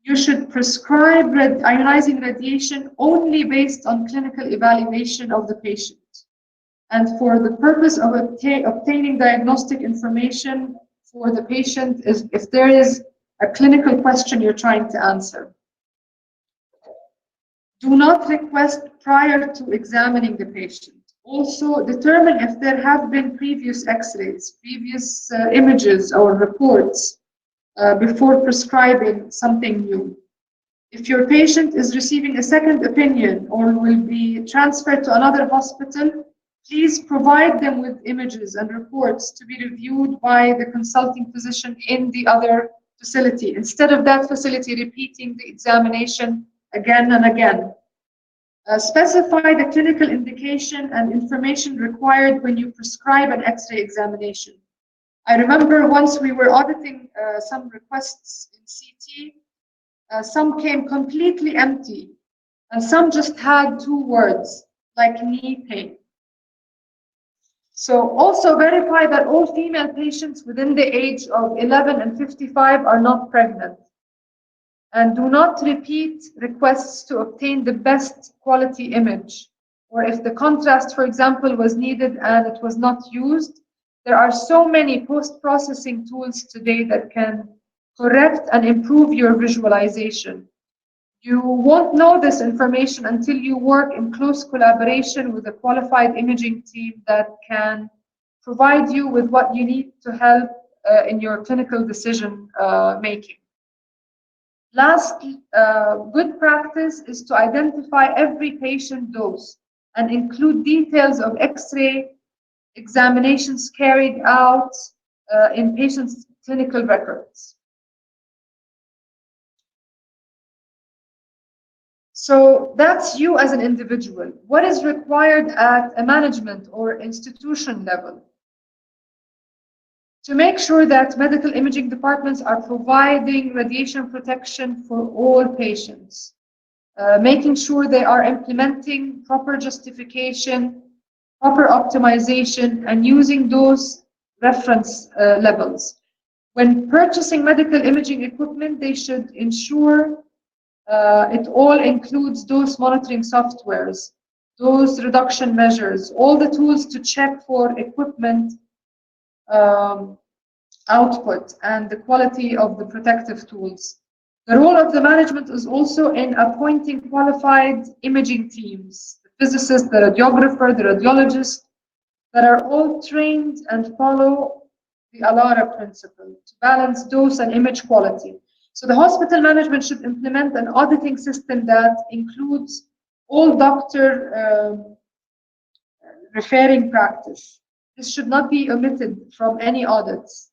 You should prescribe ionizing radiation only based on clinical evaluation of the patient and for the purpose of obtaining diagnostic information for the patient if there is a clinical question you're trying to answer. Do not request prior to examining the patient. Also, determine if there have been previous x-rays, previous images or reports before prescribing something new. If your patient is receiving a second opinion or will be transferred to another hospital, please provide them with images and reports to be reviewed by the consulting physician in the other facility, instead of that facility repeating the examination again and again. Specify the clinical indication and information required when you prescribe an X-ray examination. I remember once we were auditing some requests in CT, some came completely empty, and some just had 2 words, like knee pain. So also verify that all female patients within the age of 11 and 55 are not pregnant. And do not repeat requests to obtain the best quality image. Or if the contrast, for example, was needed and it was not used, there are so many post-processing tools today that can correct and improve your visualization. You won't know this information until you work in close collaboration with a qualified imaging team that can provide you with what you need to help in your clinical decision making. Last, good practice is to identify every patient dose and include details of X-ray examinations carried out in patients' clinical records. So that's you as an individual. What is required at a management or institution level? To make sure that medical imaging departments are providing radiation protection for all patients, making sure they are implementing proper justification, proper optimization, and using those reference levels. When purchasing medical imaging equipment, they should ensure it all includes dose monitoring softwares, dose reduction measures, all the tools to check for equipment output and the quality of the protective tools. The role of the management is also in appointing qualified imaging teams, the physicist, the radiographer, the radiologist, that are all trained and follow the ALARA principle to balance dose and image quality. So the hospital management should implement an auditing system that includes all doctor referring practice. This should not be omitted from any audits.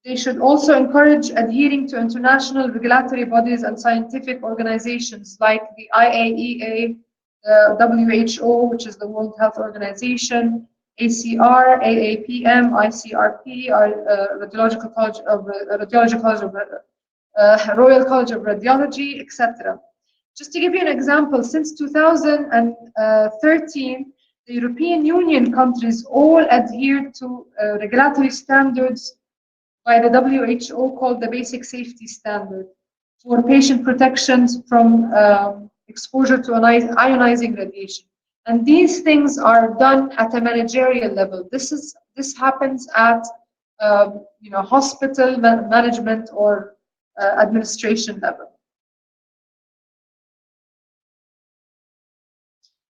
They should also encourage adhering to international regulatory bodies and scientific organizations like the IAEA, the WHO, which is the World Health Organization, ACR, AAPM, ICRP, Radiological College of Royal College of Radiology, etc. Just to give you an example, since 2013, the European Union countries all adhered to regulatory standards by the WHO called the Basic Safety Standard for patient protections from exposure to ionizing radiation. And these things are done at a managerial level. This happens at hospital management or administration level.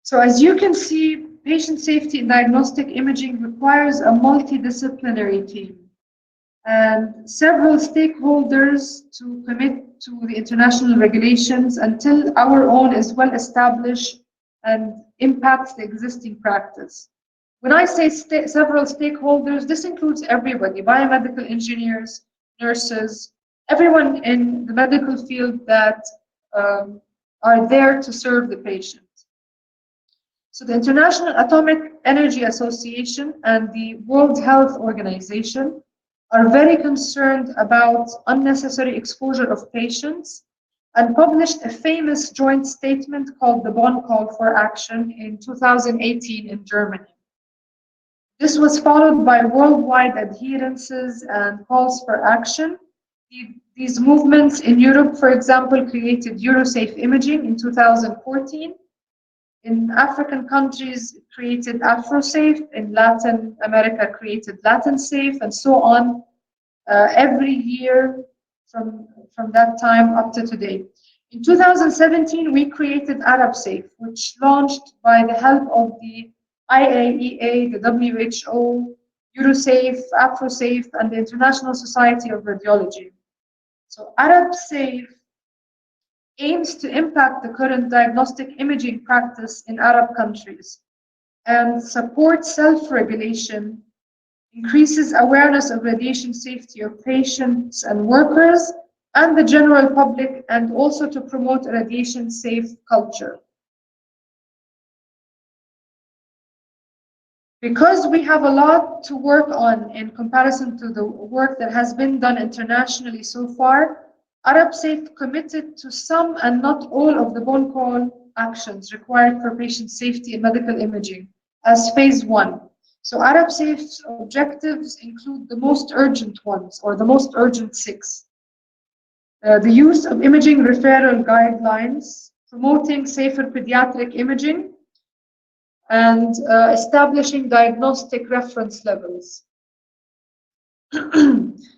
So as you can see, patient safety in diagnostic imaging requires a multidisciplinary team and several stakeholders to commit to the international regulations until our own is well established and impacts the existing practice. When I say several stakeholders, this includes everybody, biomedical engineers, nurses, everyone in the medical field that are there to serve the patient. So the International Atomic Energy Association and the World Health Organization are very concerned about unnecessary exposure of patients and published a famous joint statement called the Bonn Call for Action in 2018 in Germany. This was followed by worldwide adherences and calls for action. These movements in Europe, for example, created Eurosafe imaging in 2014. In African countries, it created AfroSafe. In Latin America, created LatinSafe, and so on, every year from that time up to today. In 2017, we created ArabSafe, which launched by the help of the IAEA, the WHO, Eurosafe, AfroSafe, and the International Society of Radiology. So ArabSafe aims to impact the current diagnostic imaging practice in Arab countries and supports self-regulation, increases awareness of radiation safety of patients and workers and the general public, and also to promote a radiation-safe culture. Because we have a lot to work on in comparison to the work that has been done internationally so far, ArabSafe committed to some and not all of the Bonn Call actions required for patient safety in medical imaging as phase 1. So ArabSafe's objectives include the most urgent ones, or the most urgent 6. The use of imaging referral guidelines, promoting safer pediatric imaging, and establishing diagnostic reference levels.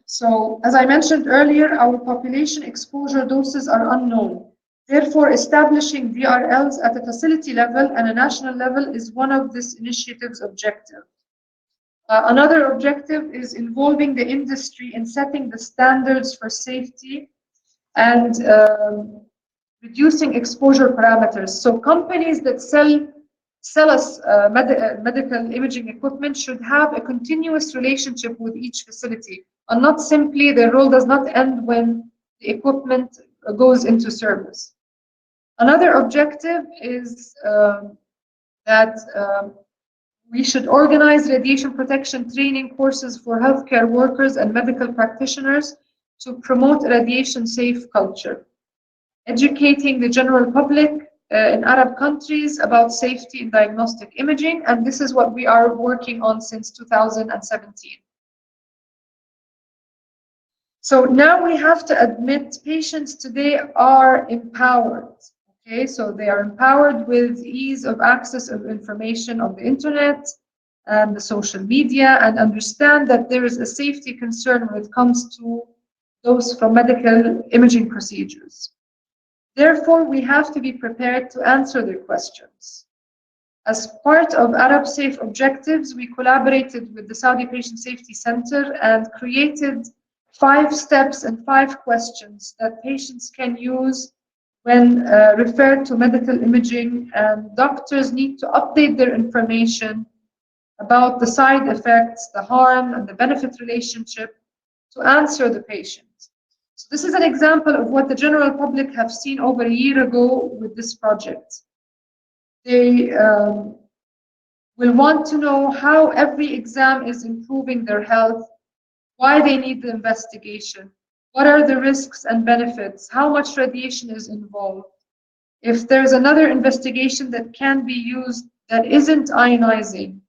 So, as I mentioned earlier, our population exposure doses are unknown. Therefore, establishing DRLs at a facility level and a national level is one of this initiative's objectives. Another objective is involving the industry in setting the standards for safety and reducing exposure parameters. So companies that sell sell us medical imaging equipment should have a continuous relationship with each facility, and not simply their role does not end when the equipment goes into service. Another objective is that we should organize radiation protection training courses for healthcare workers and medical practitioners to promote a radiation-safe culture, educating the general public in Arab countries about safety in diagnostic imaging, and this is what we are working on since 2017. So now we have to admit patients today are empowered. Okay, so they are empowered with ease of access of information on the internet and the social media, and understand that there is a safety concern when it comes to those from medical imaging procedures. Therefore, we have to be prepared to answer their questions. As part of Arab Safe objectives, we collaborated with the Saudi Patient Safety Center and created 5 steps and 5 questions that patients can use when referred to medical imaging, and doctors need to update their information about the side effects, the harm, and the benefit relationship to answer the patient. So this is an example of what the general public have seen over a year ago with this project. They will want to know how every exam is improving their health, why they need the investigation, what are the risks and benefits, how much radiation is involved, if there's another investigation that can be used that isn't ionizing,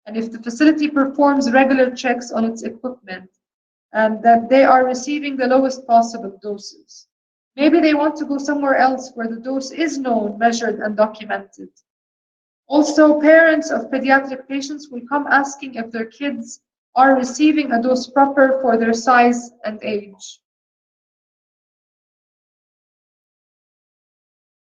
and if the facility performs regular checks on its equipment, and that they are receiving the lowest possible doses. Maybe they want to go somewhere else where the dose is known, measured, and documented. Also, parents of pediatric patients will come asking if their kids are receiving a dose proper for their size and age.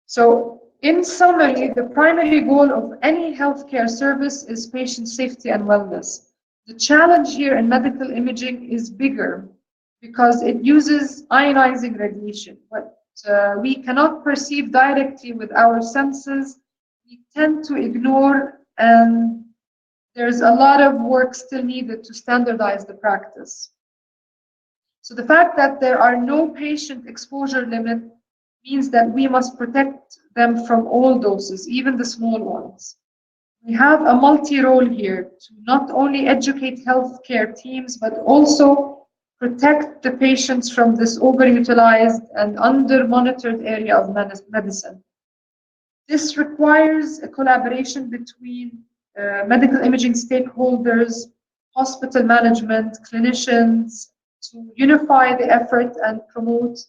So, in summary, the primary goal of any healthcare service is patient safety and wellness. The challenge here in medical imaging is bigger because it uses ionizing radiation. What we cannot perceive directly with our senses, we tend to ignore, and there's a lot of work still needed to standardize the practice. So the fact that there are no patient exposure limit means that we must protect them from all doses, even the small ones. We have a multi-role here to not only educate healthcare teams, but also protect the patients from this overutilized and under-monitored area of medicine. This requires a collaboration between medical imaging stakeholders, hospital management, clinicians, to unify the effort and promote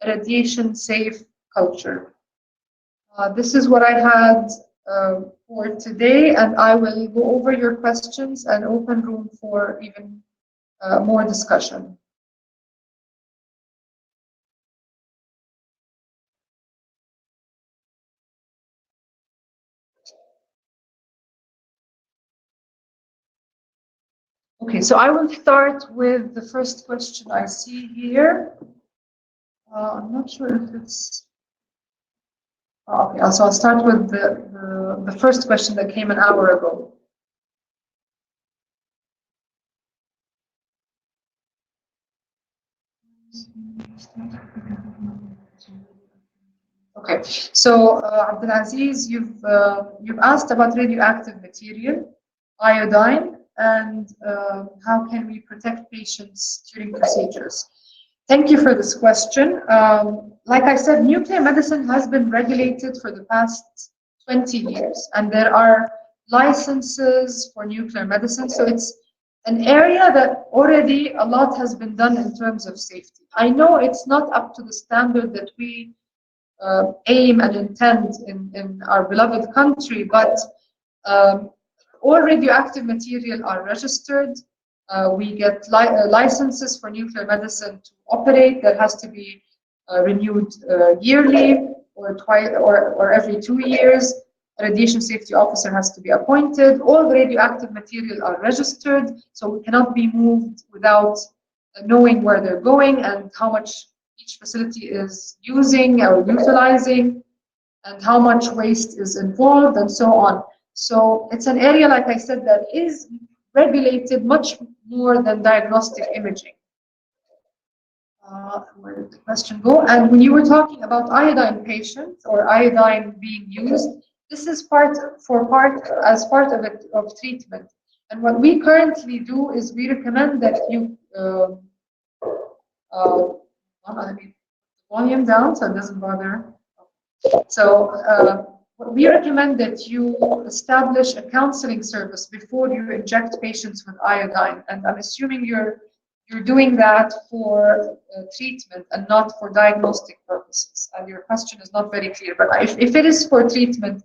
a radiation-safe culture. This is what I had for today, and I will go over your questions and open room for even more discussion. Okay, so I will start with the first question I see here. I'm not sure if it's... Okay, so I'll start with the first question that came an hour ago. Okay, so Abdulaziz, you've asked about radioactive material, iodine, and how can we protect patients during procedures. Thank you for this question. Like I said, nuclear medicine has been regulated for the past 20 years, and there are licenses for nuclear medicine. So it's an area that already a lot has been done in terms of safety. I know it's not up to the standard that we aim and intend in our beloved country, but all radioactive material are registered. We get licenses for nuclear medicine to operate that has to be renewed yearly or twice or every 2 years. A radiation safety officer has to be appointed. All radioactive material are registered, so we cannot be moved without knowing where they're going and how much each facility is using or utilizing, and how much waste is involved, and so on. So it's an area, like I said, that is regulated much more than diagnostic imaging. Where did the question go? And when you were talking about iodine patients or iodine being used, this is part as part of it of treatment. And what we currently do is we recommend that you I mean, volume down so it doesn't bother. So we recommend that you establish a counseling service before you inject patients with iodine. And I'm assuming you're doing that for treatment and not for diagnostic purposes. And your question is not very clear. But if it is for treatment,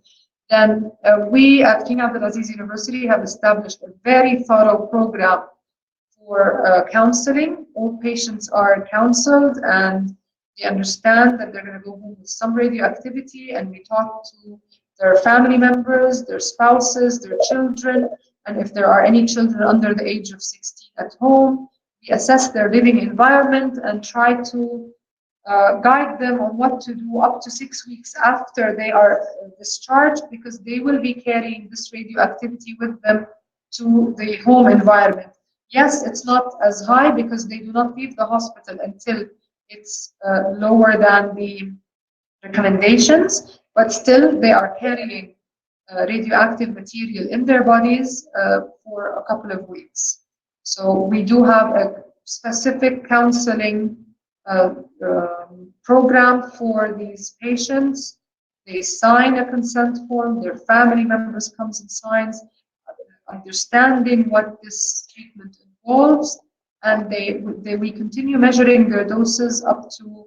then we at King Abdulaziz University have established a very thorough program for counseling. All patients are counseled and they understand that they're going to go home with some radioactivity, and we talk to their family members, their spouses, their children, and if there are any children under the age of 16 at home, we assess their living environment and try to guide them on what to do up to 6 weeks after they are discharged, because they will be carrying this radioactivity with them to the home environment. Yes, it's not as high because they do not leave the hospital until it's lower than the recommendations, but still they are carrying radioactive material in their bodies for a couple of weeks. So we do have a specific counseling program for these patients. They sign a consent form, their family members comes and signs, understanding what this treatment involves, and we continue measuring their doses up to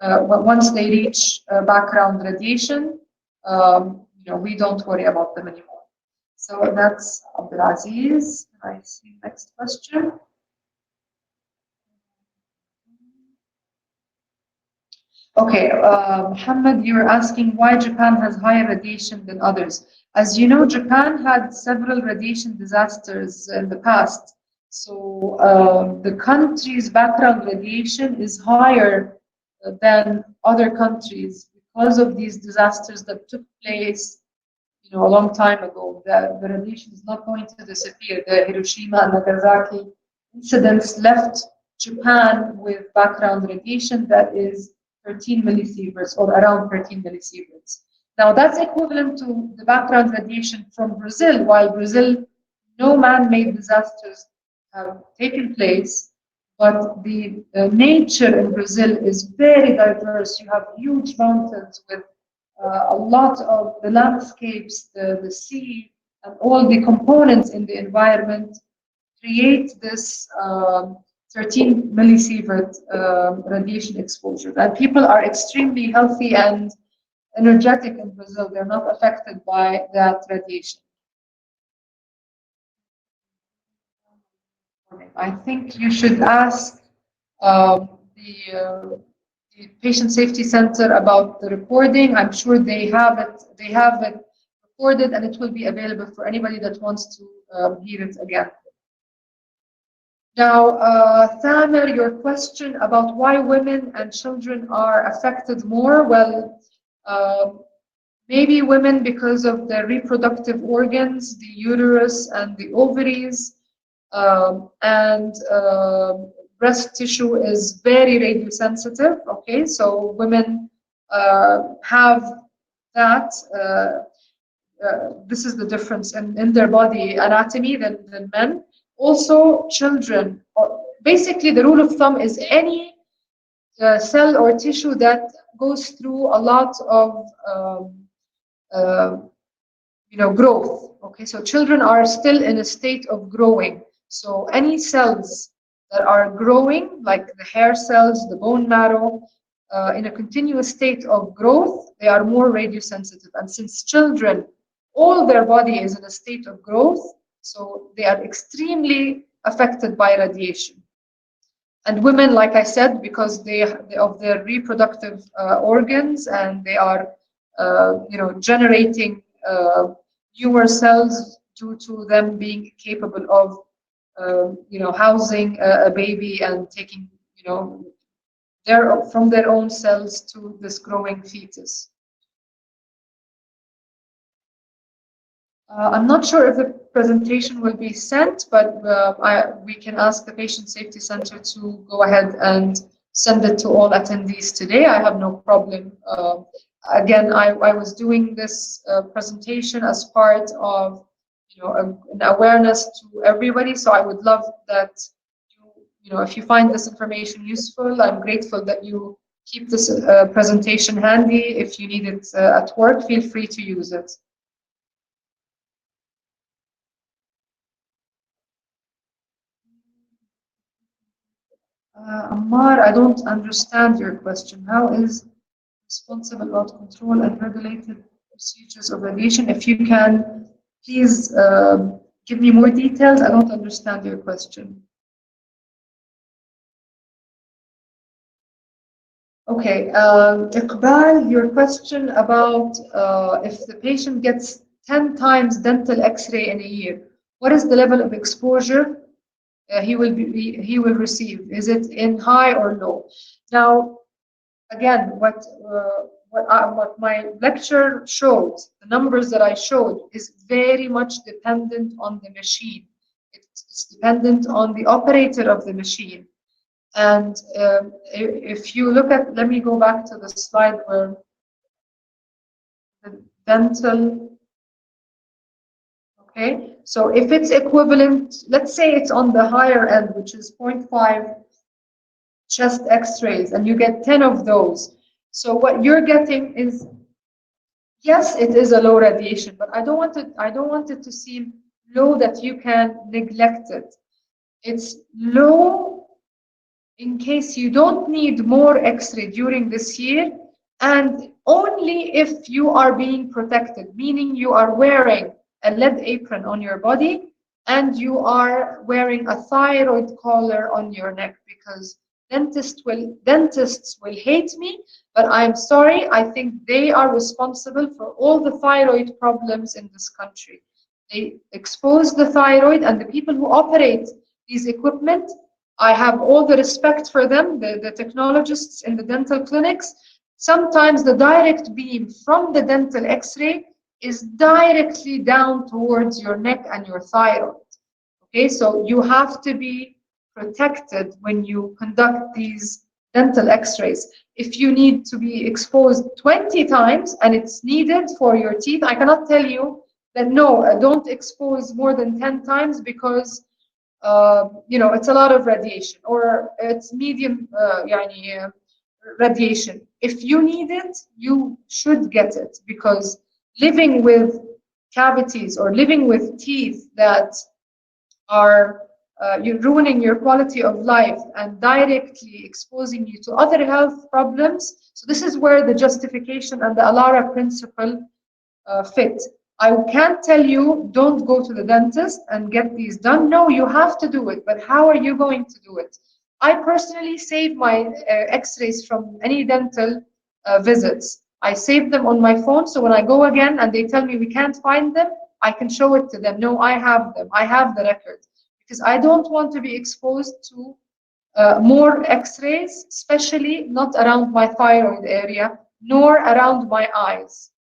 once they reach background radiation. We don't worry about them anymore. So that's Abdulaziz. I see next question. Okay, Muhammad, you're asking why Japan has higher radiation than others. As you know, Japan had several radiation disasters in the past. So the country's background radiation is higher than other countries because of these disasters that took place, a long time ago. The radiation is not going to disappear. The Hiroshima and Nagasaki incidents left Japan with background radiation that is 13 millisieverts or around 13 millisieverts. Now that's equivalent to the background radiation from Brazil. While Brazil, no man-made disasters have taken place, but the nature in Brazil is very diverse. You have huge mountains with a lot of the landscapes, the sea, and all the components in the environment create this 13 millisievert radiation exposure. And people are extremely healthy and energetic in Brazil. They're not affected by that radiation. I think you should ask the Patient Safety Center about the recording. I'm sure they have it. They have it recorded, and it will be available for anybody that wants to hear it again. Now, Thamer, your question about why women and children are affected more. Well, maybe women because of their reproductive organs, the uterus and the ovaries, and breast tissue is very radiosensitive. Okay, so women have that. This is the difference in their body anatomy than men. Also, children. Basically, the rule of thumb is any cell or tissue that goes through a lot of growth. Okay, so children are still in a state of growing. So any cells that are growing, like the hair cells, the bone marrow, in a continuous state of growth, they are more radiosensitive. And since children, all their body is in a state of growth, so they are extremely affected by radiation. And women, like I said, because they of their reproductive organs, and they are, generating newer cells due to them being capable of, housing a baby and taking, from their own cells to this growing fetus. I'm not sure if the presentation will be sent, but we can ask the Patient Safety Center to go ahead and send it to all attendees today. I have no problem. Again, I was doing this presentation as part of, an awareness to everybody. So I would love that if you find this information useful, I'm grateful that you keep this presentation handy. If you need it at work, feel free to use it. Ammar, I don't understand your question. How is responsible about control and regulated procedures of radiation? If you can, please give me more details. I don't understand your question. Okay, Iqbal, your question about if the patient gets 10 times dental X-ray in a year, what is the level of exposure he will receive? Is it in high or low? Now, again, what my lecture showed, the numbers that I showed, is very much dependent on the machine. It's dependent on the operator of the machine. And if you look at, let me go back to the slide where the dental, okay, so if it's equivalent, let's say it's on the higher end, which is 0.5 chest x-rays, and you get 10 of those. So what you're getting is, yes, it is a low radiation, but I don't want it to seem low that you can neglect it. It's low in case you don't need more X-ray during this year, and only if you are being protected, meaning you are wearing a lead apron on your body and you are wearing a thyroid collar on your neck, because dentists will hate me, but I'm sorry, I think they are responsible for all the thyroid problems in this country. They expose the thyroid, and the people who operate these equipment, I have all the respect for them, the technologists in the dental clinics. Sometimes the direct beam from the dental X-ray is directly down towards your neck and your thyroid. Okay, so you have to be protected when you conduct these dental X-rays. If you need to be exposed 20 times and it's needed for your teeth, I cannot tell you that no, don't expose more than 10 times, because it's a lot of radiation, or it's medium radiation. If you need it, you should get it, because living with cavities or living with teeth that are you're ruining your quality of life and directly exposing you to other health problems. So this is where the justification and the Alara principle fit. I can't tell you don't go to the dentist and get these done. No, you have to do it. But how are you going to do it? I personally save my X-rays from any dental visits. I save them on my phone, so when I go again and they tell me we can't find them, I can show it to them. No, I have them. I have the record, because I don't want to be exposed to more X-rays, especially not around my thyroid area, nor around my eyes.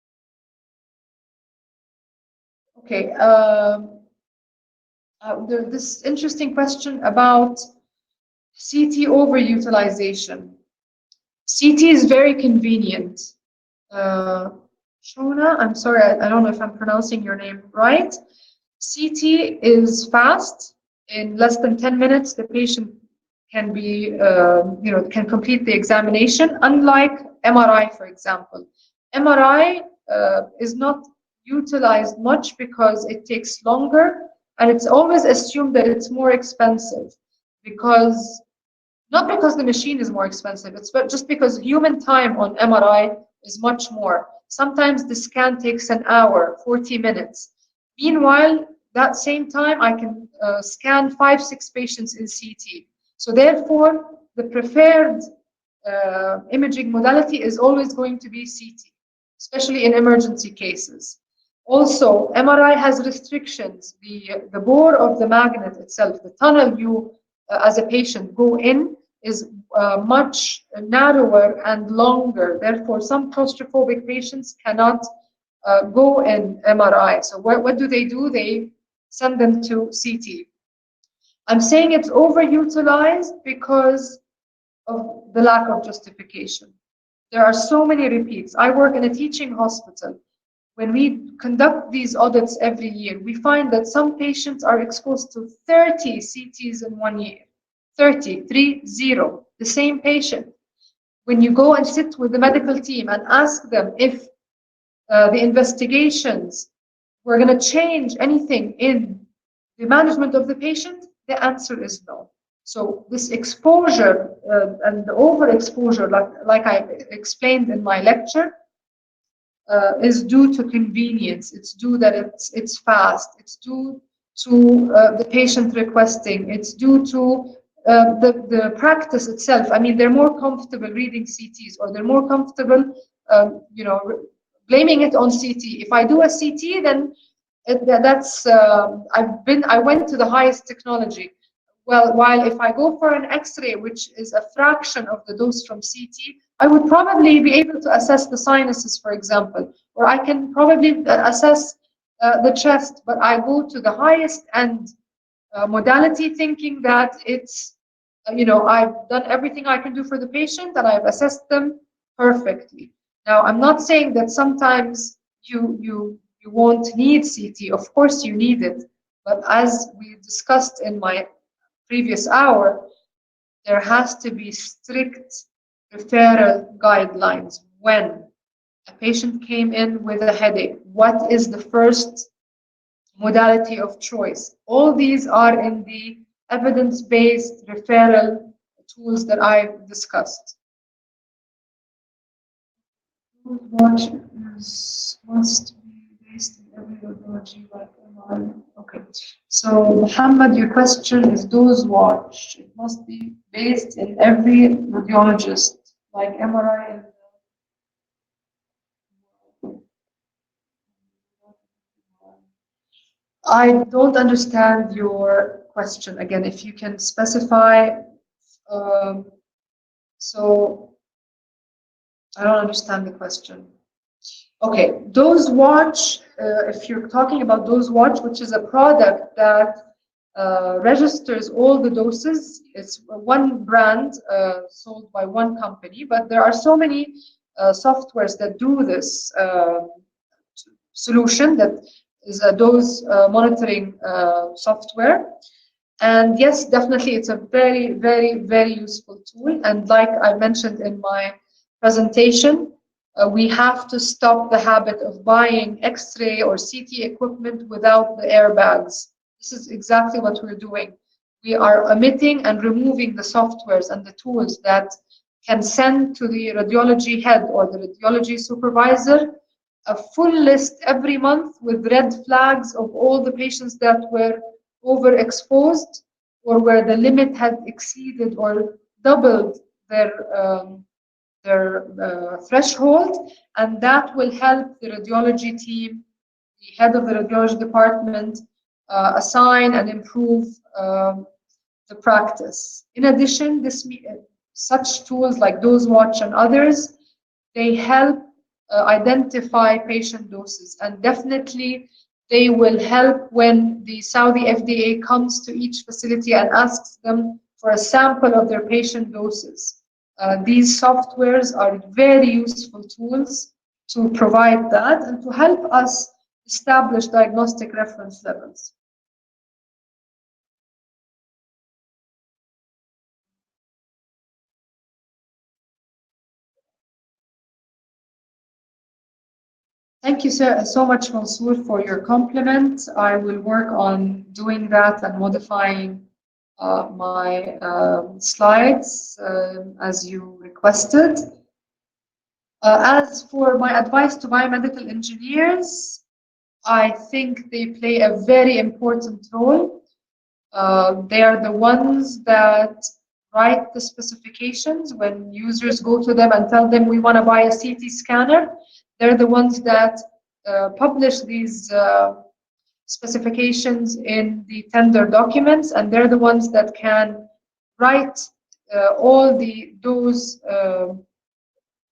Okay, this interesting question about CT overutilization. CT is very convenient. Shona, I'm sorry, I don't know if I'm pronouncing your name right. CT is fast. In less than 10 minutes, the patient can be, can complete the examination, unlike MRI, for example. MRI is not utilized much because it takes longer, and it's always assumed that it's more expensive, because not because the machine is more expensive, it's just because human time on MRI is much more. Sometimes the scan takes an hour, 40 minutes. Meanwhile, that same time, I can scan 5-6 patients in CT. So therefore, the preferred imaging modality is always going to be CT, especially in emergency cases. Also, MRI has restrictions. The bore of the magnet itself, the tunnel you, as a patient, go in is much narrower and longer. Therefore, some claustrophobic patients cannot go in MRI. So what do? They send them to CT. I'm saying it's overutilized because of the lack of justification. There are so many repeats. I work in a teaching hospital. When we conduct these audits every year, we find that some patients are exposed to 30 CTs in 1 year. 30, 30, the same patient. When you go and sit with the medical team and ask them if the investigations were going to change anything in the management of the patient, the answer is no. So this exposure and the overexposure, like I explained in my lecture, is due to convenience. It's due that it's fast. It's due to the patient requesting. It's due to the practice itself. I mean, they're more comfortable reading CTs, or they're more comfortable, blaming it on CT. If I do a CT, then that's I went to the highest technology. Well, while if I go for an X-ray, which is a fraction of the dose from CT, I would probably be able to assess the sinuses, for example, or I can probably assess the chest, but I go to the highest end modality thinking that it's, I've done everything I can do for the patient and I've assessed them perfectly. Now, I'm not saying that sometimes you won't need CT. Of course, you need it. But as we discussed in my previous hour, there has to be strict referral guidelines. When a patient came in with a headache, what is the first modality of choice? All these are in the evidence-based referral tools that I've discussed. Watch must be based in every radiology like MRI. Okay. So Muhammad, your question is dose watch. It must be based in every radiologist like MRI. I don't understand your question again. If you can specify, um, so I don't understand the question. Okay, Dose Watch, if you're talking about Dose Watch, which is a product that registers all the doses, it's one brand sold by one company, but there are so many softwares that do this solution that is a dose monitoring software. And yes, definitely, it's a very, very, very useful tool. And like I mentioned in my presentation, we have to stop the habit of buying X-ray or CT equipment without the airbags. This is exactly what we're doing. We are omitting and removing the softwares and the tools that can send to the radiology head or the radiology supervisor a full list every month with red flags of all the patients that were overexposed or where the limit had exceeded or doubled their threshold, and that will help the radiology team, the head of the radiology department, assign and improve the practice. In addition, such tools like Dose Watch and others, they help identify patient doses, and definitely they will help when the Saudi FDA comes to each facility and asks them for a sample of their patient doses. These softwares are very useful tools to provide that and to help us establish diagnostic reference levels. Thank you so much, Mansour, for your compliment. I will work on doing that and modifying my slides as you requested. As for my advice to biomedical engineers, I think they play a very important role. They are the ones that write the specifications when users go to them and tell them we want to buy a CT scanner. They're the ones that publish these specifications in the tender documents, and they're the ones that can write all those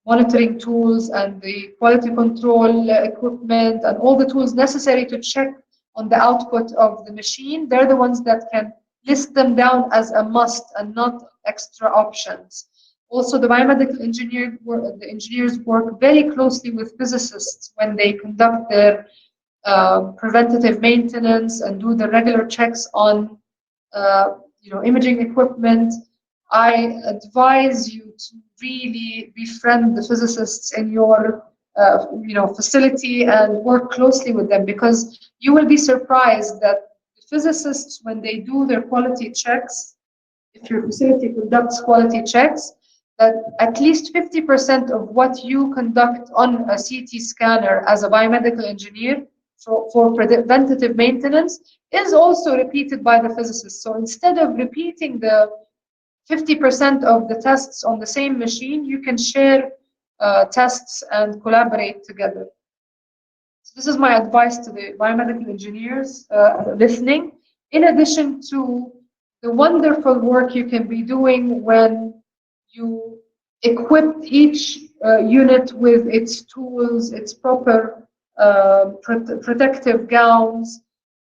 monitoring tools and the quality control equipment and all the tools necessary to check on the output of the machine, they're the ones that can list them down as a must and not extra options. Also, the biomedical the engineers work very closely with physicists when they conduct their preventative maintenance and do the regular checks on imaging equipment. I advise you to really befriend the physicists in your facility and work closely with them, because you will be surprised that the physicists, when they do their quality checks, if your facility conducts quality checks, that at least 50% of what you conduct on a CT scanner as a biomedical engineer for preventative maintenance is also repeated by the physicist. So instead of repeating the 50% of the tests on the same machine, you can share tests and collaborate together. So this is my advice to the biomedical engineers listening, in addition to the wonderful work you can be doing when you equip each unit with its tools, its proper protective gowns,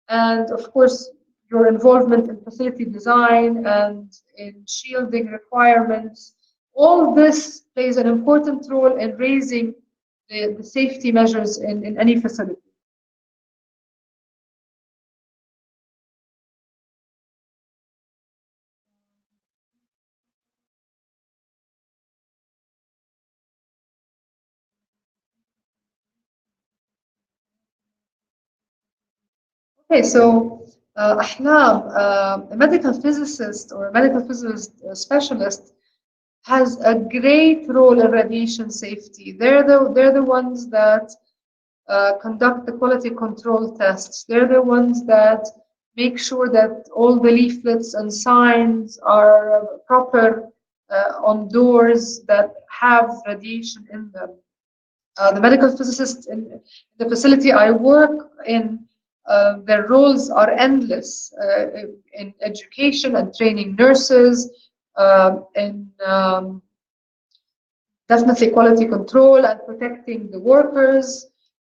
and of course your involvement in facility design and in shielding requirements. All this plays an important role in raising the safety measures in any facility. Okay, so Ahlam, a medical physicist or a medical physicist specialist has a great role in radiation safety. They're the ones that conduct the quality control tests. They're the ones that make sure that all the leaflets and signs are proper on doors that have radiation in them. The medical physicists in the facility I work in, their roles are endless in education and training nurses, in definitely quality control and protecting the workers,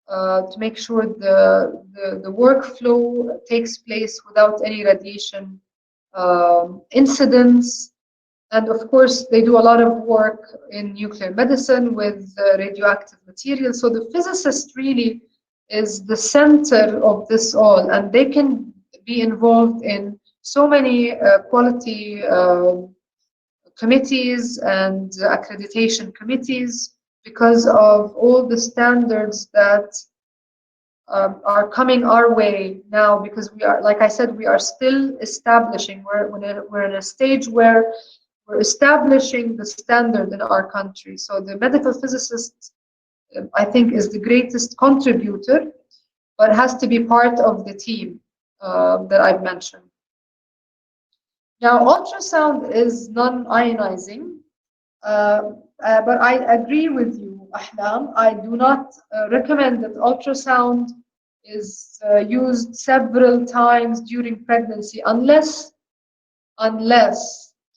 to make sure the workflow takes place without any radiation incidents. And of course, they do a lot of work in nuclear medicine with radioactive materials. So the physicist really is the center of this all, and they can be involved in so many quality committees and accreditation committees because of all the standards that are coming our way now, because we are, like I said, we are still establishing, we're in a stage where we're establishing the standard in our country. So the medical physicist, I think, is the greatest contributor, but has to be part of the team that I've mentioned. Now, ultrasound is non-ionizing, but I agree with you, Ahlam. I do not recommend that ultrasound is used several times during pregnancy unless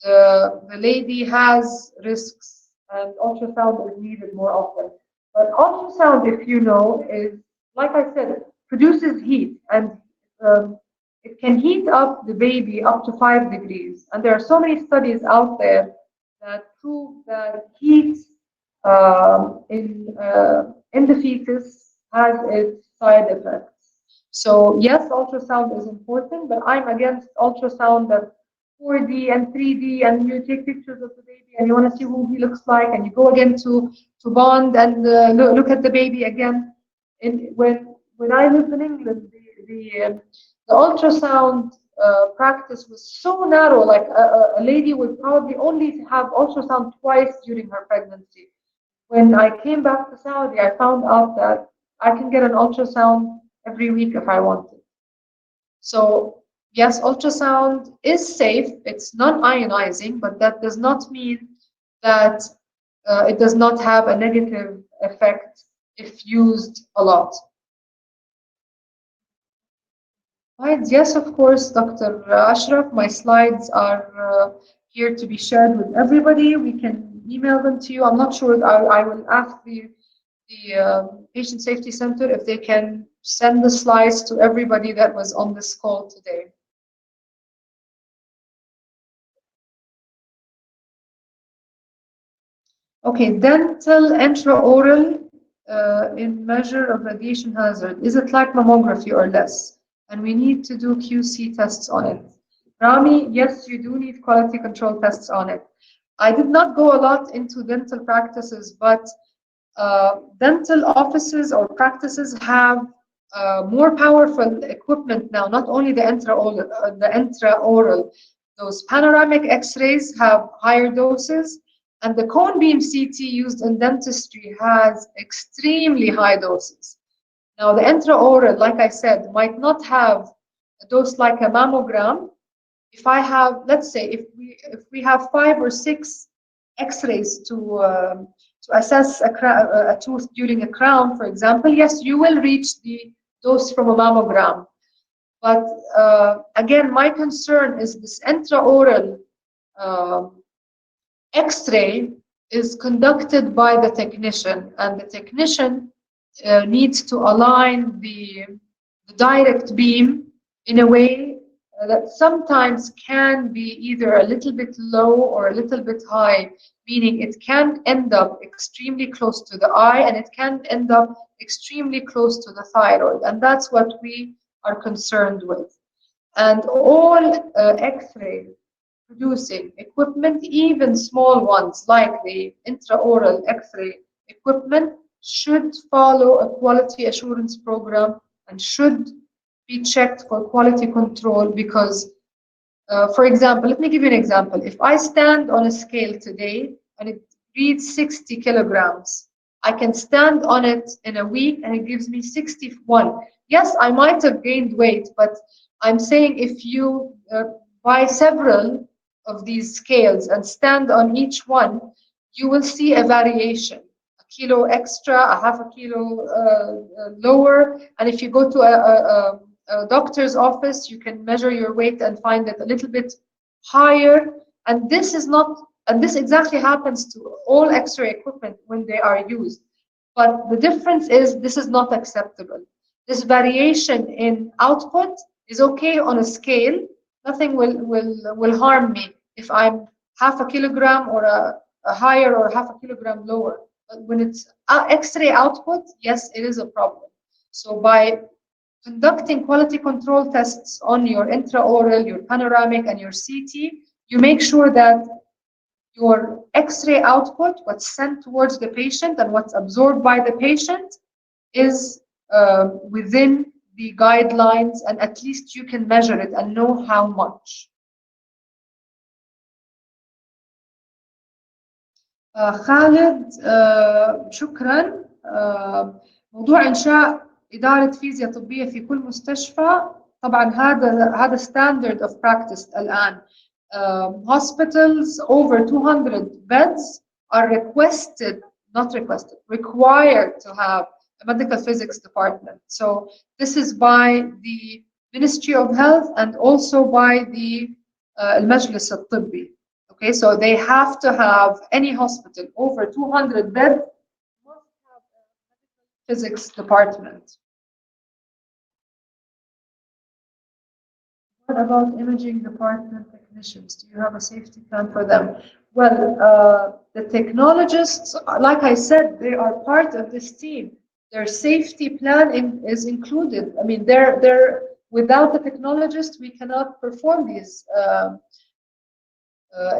the lady has risks and ultrasound is needed more often. But ultrasound, if you know, is, like I said, produces heat, and it can heat up the baby up to 5 degrees. And there are so many studies out there that prove that heat in the fetus has its side effects. So yes, ultrasound is important, but I'm against ultrasound that 4D and 3D, and you take pictures of the baby and you want to see who he looks like, and you go again to bond and look at the baby again. When I lived in England, the ultrasound practice was so narrow. Like a lady would probably only have ultrasound twice during her pregnancy. When I came back to Saudi, I found out that I can get an ultrasound every week if I wanted. So yes, ultrasound is safe. It's non-ionizing, but that does not mean that it does not have a negative effect if used a lot. Slides, yes, of course, Dr. Ashraf. My slides are here to be shared with everybody. We can email them to you. I'm not sure. I will ask the patient safety center if they can send the slides to everybody that was on this call today. Okay, dental intraoral in measure of radiation hazard. Is it like mammography or less? And we need to do QC tests on it. Rami, yes, you do need quality control tests on it. I did not go a lot into dental practices, but dental offices or practices have more powerful equipment now, not only the intraoral. Those panoramic x-rays have higher doses, and the cone beam CT used in dentistry has extremely high doses. Now, the intraoral, like I said, might not have a dose like a mammogram. If I have, let's say, if we have 5 or 6 X-rays to assess a tooth during a crown, for example, yes, you will reach the dose from a mammogram. But again, my concern is this intraoral X-ray is conducted by the technician, and the technician needs to align the direct beam in a way that sometimes can be either a little bit low or a little bit high, meaning it can end up extremely close to the eye and it can end up extremely close to the thyroid. And that's what we are concerned with. And all X-ray producing equipment, even small ones like the intraoral X-ray equipment, should follow a quality assurance program and should be checked for quality control because, for example, let me give you an example. If I stand on a scale today and it reads 60 kilograms, I can stand on it in a week and it gives me 61. Yes, I might have gained weight, but I'm saying if you buy several of these scales and stand on each one, you will see a variation. A kilo extra, a half a kilo lower. And if you go to a doctor's office, you can measure your weight and find it a little bit higher. And this is not, and this exactly happens to all X-ray equipment when they are used. But the difference is this is not acceptable. This variation in output is okay on a scale. Nothing will harm me if I'm half a kilogram or a higher or half a kilogram lower. But when it's X-ray output, yes, it is a problem. So by conducting quality control tests on your intraoral, your panoramic, and your CT, you make sure that your X-ray output, what's sent towards the patient and what's absorbed by the patient, is within the guidelines, and at least you can measure it and know how much. خالد شكرا. موضوع إنشاء إدارة فيزياء طبية في كل مستشفى، طبعا هذا standard of practice الآن. Hospitals over 200 beds are required to have a medical physics department. So this is by the Ministry of Health and also by the المجلس الطبي. Okay, so they have to have, any hospital over 200 beds must have a medical physics department. What about imaging department technicians? Do you have a safety plan for them? Well, the technologists, like I said, they are part of this team. Their safety plan is included. I mean, they're without the technologist, we cannot perform these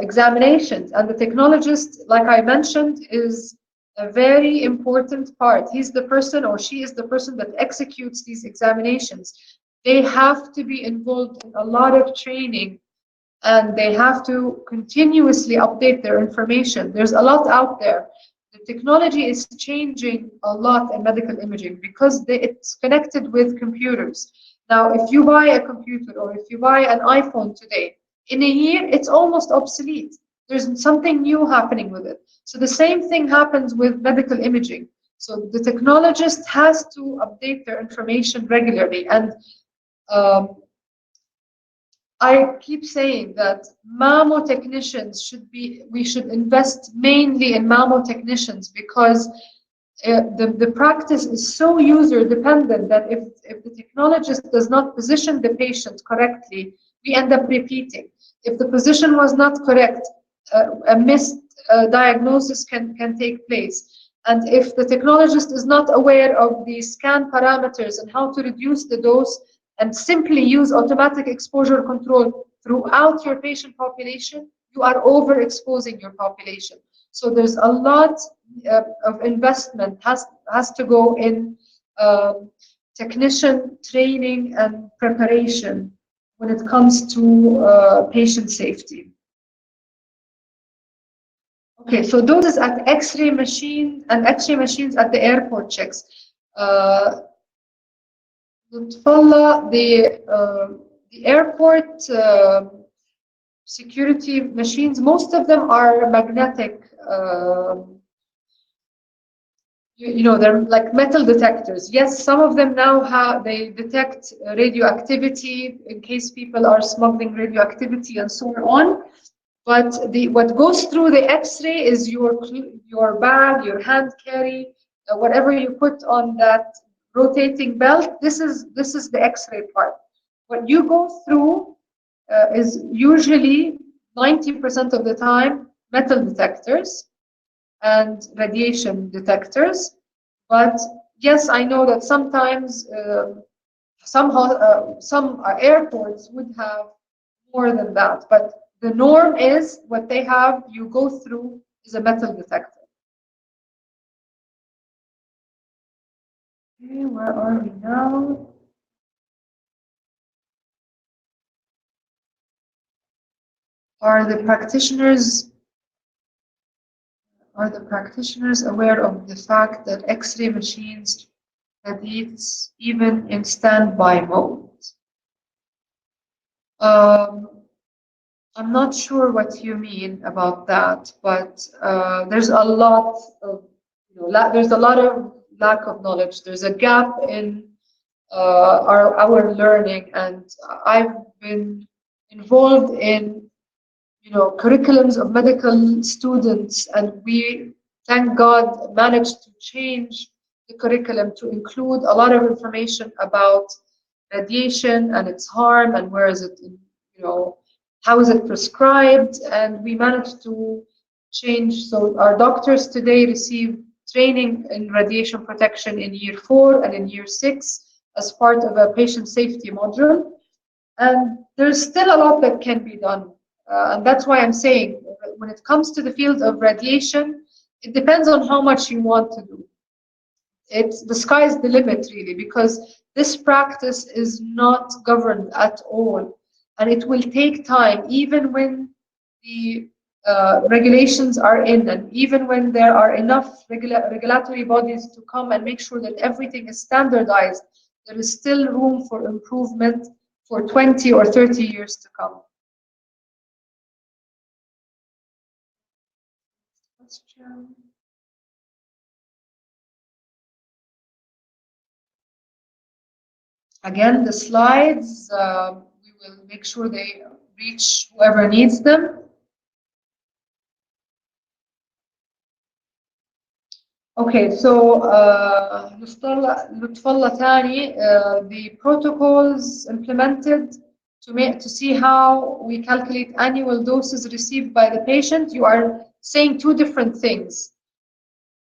examinations. And the technologist, like I mentioned, is a very important part. He's the person, or she is the person, that executes these examinations. They have to be involved in a lot of training, and they have to continuously update their information. There's a lot out there. The technology is changing a lot in medical imaging because it's connected with computers. Now, if you buy a computer or if you buy an iPhone today, in a year, it's almost obsolete. There's something new happening with it. So the same thing happens with medical imaging. So the technologist has to update their information regularly. And I keep saying that mammo technicians we should invest mainly in mammo technicians because the practice is so user dependent that if the technologist does not position the patient correctly, we end up repeating. If the position was not correct, a missed diagnosis can take place. And if the technologist is not aware of the scan parameters and how to reduce the dose and simply use automatic exposure control throughout your patient population, you are overexposing your population. So there's a lot of investment has to go in technician training and preparation when it comes to patient safety. Okay, so those is at X-ray machine and X-ray machines at the airport checks. The airport security machines, most of them are magnetic. They're like metal detectors. Yes, some of them now they detect radioactivity in case people are smuggling radioactivity and so on. But what goes through the X-ray is your bag, your hand carry, whatever you put on that rotating belt. This is the X-ray part. What you go through is usually 90% of the time metal detectors and radiation detectors. But yes, I know that sometimes some airports would have more than that. But the norm is what they have, you go through is a metal detector. Okay, where are we now? Are the practitioners aware of the fact that X-ray machines radiates even in standby mode? I'm not sure what you mean about that, but there's a lot of there's a lot of lack of knowledge. There's a gap in our learning, and I've been involved in curriculums of medical students, and we, thank God, managed to change the curriculum to include a lot of information about radiation and its harm and where is it, how is it prescribed, and we managed to change. So our doctors today receive training in radiation protection in year 4 and in year 6 as part of a patient safety module. And there's still a lot that can be done. And that's why I'm saying, when it comes to the field of radiation, it depends on how much you want to do. The sky's the limit, really, because this practice is not governed at all. And it will take time, even when the regulations are in, and even when there are enough regulatory bodies to come and make sure that everything is standardized, there is still room for improvement for 20 or 30 years to come. Question. Again, the slides, we will make sure they reach whoever needs them. Okay, so Lutfallah Thani, the protocols implemented to see how we calculate annual doses received by the patient. You are saying two different things.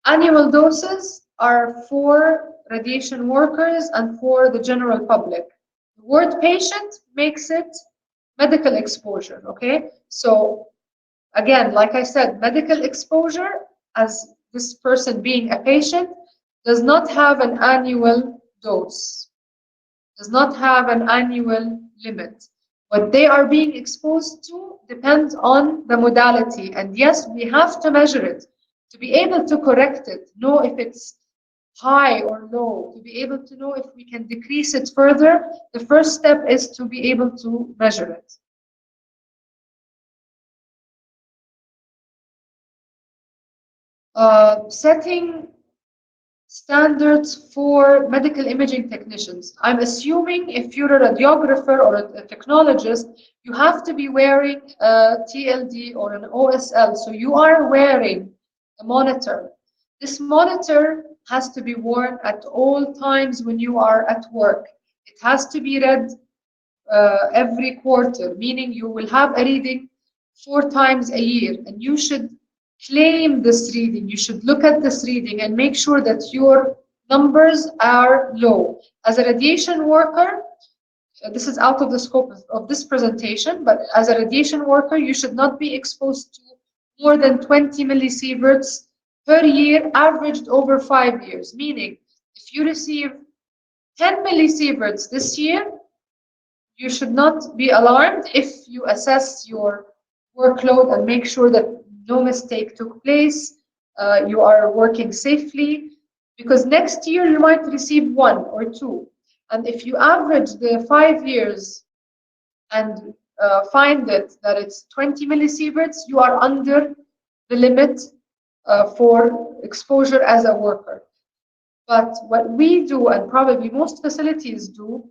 Annual doses are for radiation workers and for the general public. The word patient makes it medical exposure, okay? So again, like I said, medical exposure, as this person being a patient, does not have an annual dose, does not have an annual limit. What they are being exposed to depends on the modality. And yes, we have to measure it to be able to correct it, know if it's high or low, to be able to know if we can decrease it further. The first step is to be able to measure it. Setting Standards for medical imaging technicians. I'm assuming if you're a radiographer or a technologist, you have to be wearing a TLD or an OSL. So you are wearing a monitor. This monitor has to be worn at all times when you are at work. It has to be read every quarter, meaning you will have a reading 4 times a year, and you should claim this reading. You should look at this reading and make sure that your numbers are low. As a radiation worker, this is out of the scope of this presentation, but as a radiation worker, you should not be exposed to more than 20 millisieverts per year, averaged over 5 years. Meaning, if you receive 10 millisieverts this year, you should not be alarmed if you assess your workload and make sure that no mistake took place, you are working safely, because next year you might receive 1 or 2. And if you average the 5 years and find that it's 20 millisieverts, you are under the limit for exposure as a worker. But what we do, and probably most facilities do,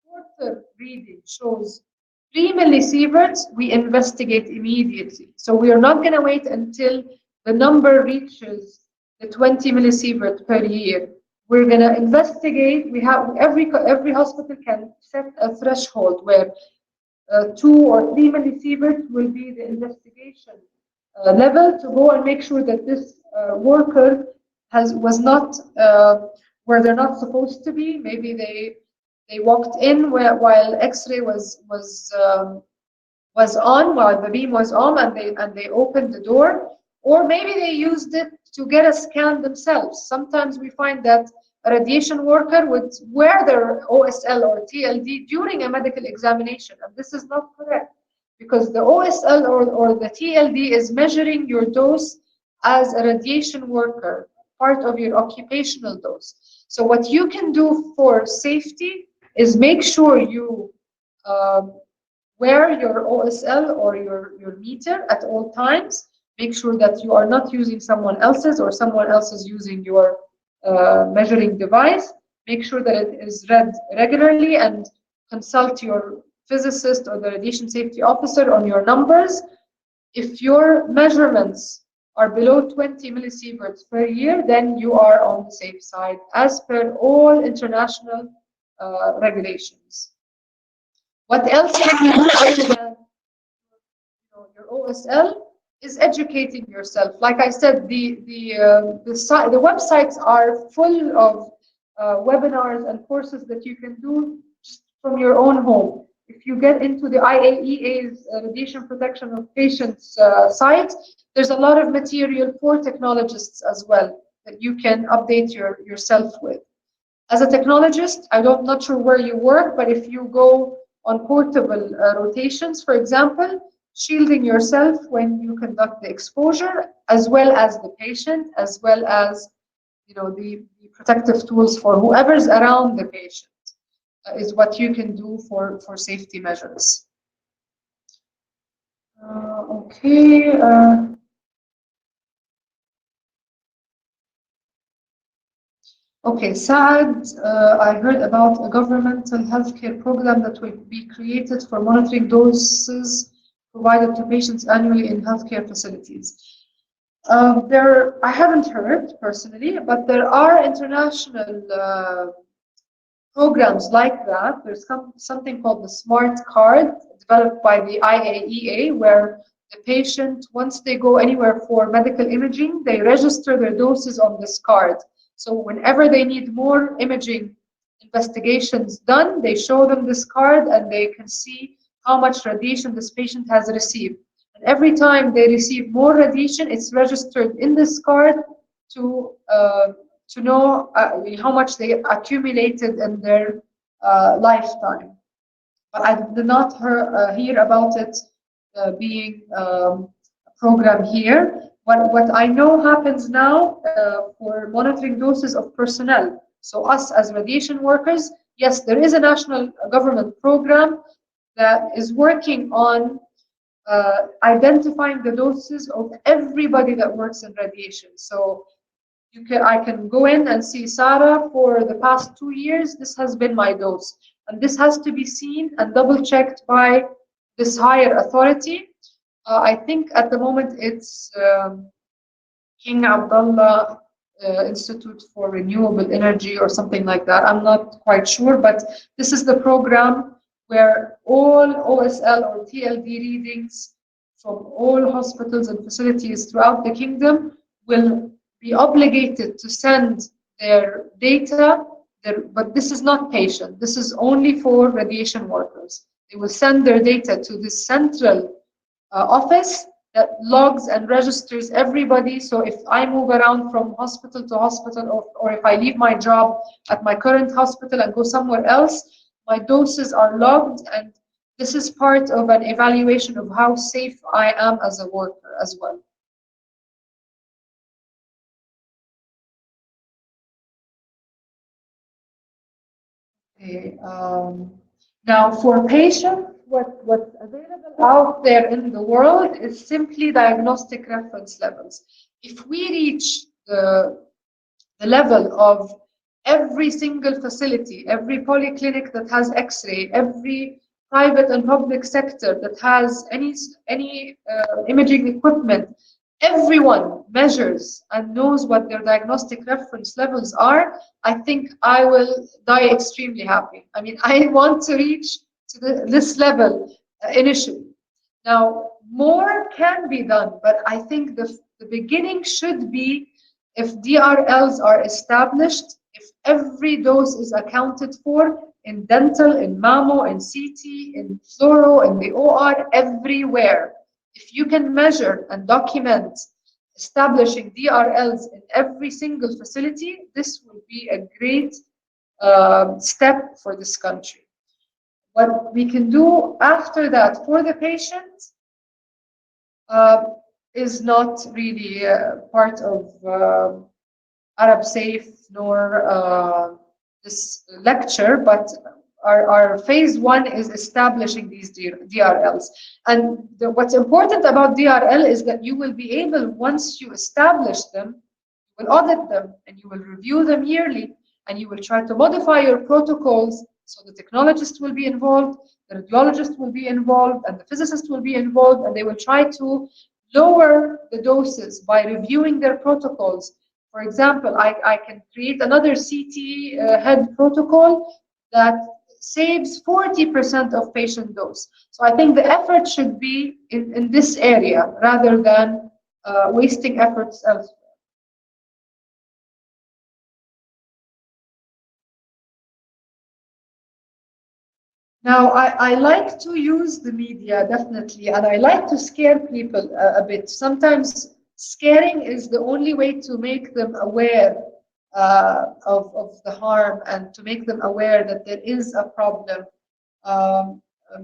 quarter reading shows 3 millisieverts, we investigate immediately. So we are not going to wait until the number reaches the 20 millisievert per year. We're going to investigate. We have every hospital can set a threshold where 2 or 3 millisieverts will be the investigation level to go and make sure that this worker was not where they're not supposed to be. Maybe they walked in while X-ray was on, while the beam was on, and they opened the door, or maybe they used it to get a scan themselves. Sometimes we find that a radiation worker would wear their OSL or TLD during a medical examination, and this is not correct, because the OSL or the TLD is measuring your dose as a radiation worker, part of your occupational dose. So what you can do for safety is make sure you wear your OSL or your meter at all times. Make sure that you are not using someone else's or someone else is using your measuring device. Make sure that it is read regularly and consult your physicist or the radiation safety officer on your numbers. If your measurements are below 20 millisieverts per year, then you are on the safe side, as per all international regulations. What else can you do other than your OSL is educating yourself. Like I said, the websites are full of webinars and courses that you can do just from your own home. If you get into the IAEA's Radiation Protection of Patients site, there's a lot of material for technologists as well that you can update yourself with. As a technologist, I'm not sure where you work, but if you go on portable rotations, for example, shielding yourself when you conduct the exposure, as well as the patient, as well as the protective tools for whoever's around the patient, is what you can do for safety measures. Okay. Okay, Saad, I heard about a governmental healthcare program that will be created for monitoring doses provided to patients annually in healthcare facilities. I haven't heard personally, but there are international programs like that. There's something called the Smart Card, developed by the IAEA, where the patient, once they go anywhere for medical imaging, they register their doses on this card. So whenever they need more imaging investigations done, they show them this card and they can see how much radiation this patient has received. And every time they receive more radiation, it's registered in this card to know how much they accumulated in their lifetime. But I did not hear about it being a program here. What I know happens now for monitoring doses of personnel, so us as radiation workers, yes, there is a national government program that is working on identifying the doses of everybody that works in radiation. So I can go in and see Sarah for the past 2 years. This has been my dose, and this has to be seen and double checked by this higher authority. I think at the moment it's King Abdullah Institute for Renewable Energy or something like that. I'm not quite sure, but this is the program where all OSL or TLD readings from all hospitals and facilities throughout the kingdom will be obligated to send their data, but this is not patient. This is only for radiation workers. They will send their data to this central office that logs and registers everybody. So if I move around from hospital to hospital, or if I leave my job at my current hospital and go somewhere else, my doses are logged, and this is part of an evaluation of how safe I am as a worker as well. Okay, now for patients, what's available out there in the world is simply diagnostic reference levels. If we reach the level of every single facility, every polyclinic that has X-ray, every private and public sector that has any imaging equipment, everyone measures and knows what their diagnostic reference levels are, I think I will die extremely happy. I mean, I want to reach to this level initially. Now, more can be done, but I think the beginning should be if DRLs are established, if every dose is accounted for in dental, in mammo, in CT, in fluoro, in the OR, everywhere. If you can measure and document establishing DRLs in every single facility, this will be a great step for this country. What we can do after that for the patient is not really part of Arab Safe nor this lecture, but our phase one is establishing these DRLs. And what's important about DRL is that you will be able, once you establish them, you will audit them and you will review them yearly, and you will try to modify your protocols. So the technologist will be involved, the radiologist will be involved, and the physicist will be involved, and they will try to lower the doses by reviewing their protocols. For example, I can create another CT head protocol that saves 40% of patient dose. So I think the effort should be in this area rather than wasting efforts elsewhere. Now, I like to use the media, definitely, and I like to scare people a bit. Sometimes scaring is the only way to make them aware of the harm and to make them aware that there is a problem.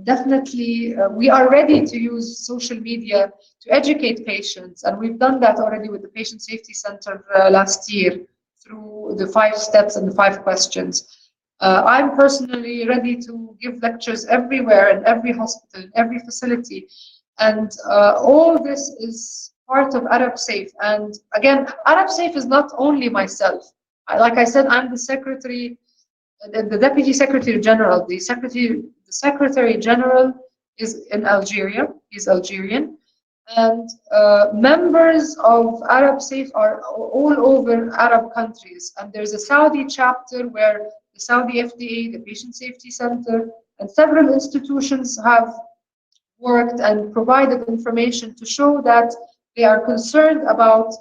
Definitely, we are ready to use social media to educate patients, and we've done that already with the Patient Safety Center last year through the 5 steps and the 5 questions. I'm personally ready to give lectures everywhere, in every hospital, in every facility. And all this is part of Arab Safe. And again, Arab Safe is not only myself. Like I said, I'm the secretary, the deputy secretary general. The secretary general is in Algeria. He's Algerian. And members of Arab Safe are all over Arab countries. And there's a Saudi chapter where the Saudi FDA, the Patient Safety Center, and several institutions have worked and provided information to show that they are concerned about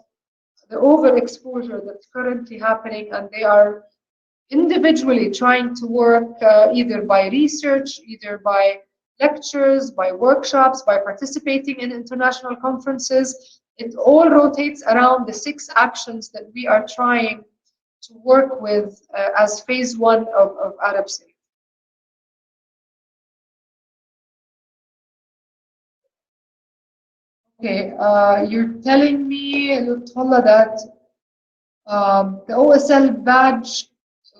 the overexposure that's currently happening, and they are individually trying to work either by research, either by lectures, by workshops, by participating in international conferences. It all rotates around the 6 actions that we are trying to work with as phase one of Arab Safe. Okay, you're telling me, Lutfullah, that the OSL badge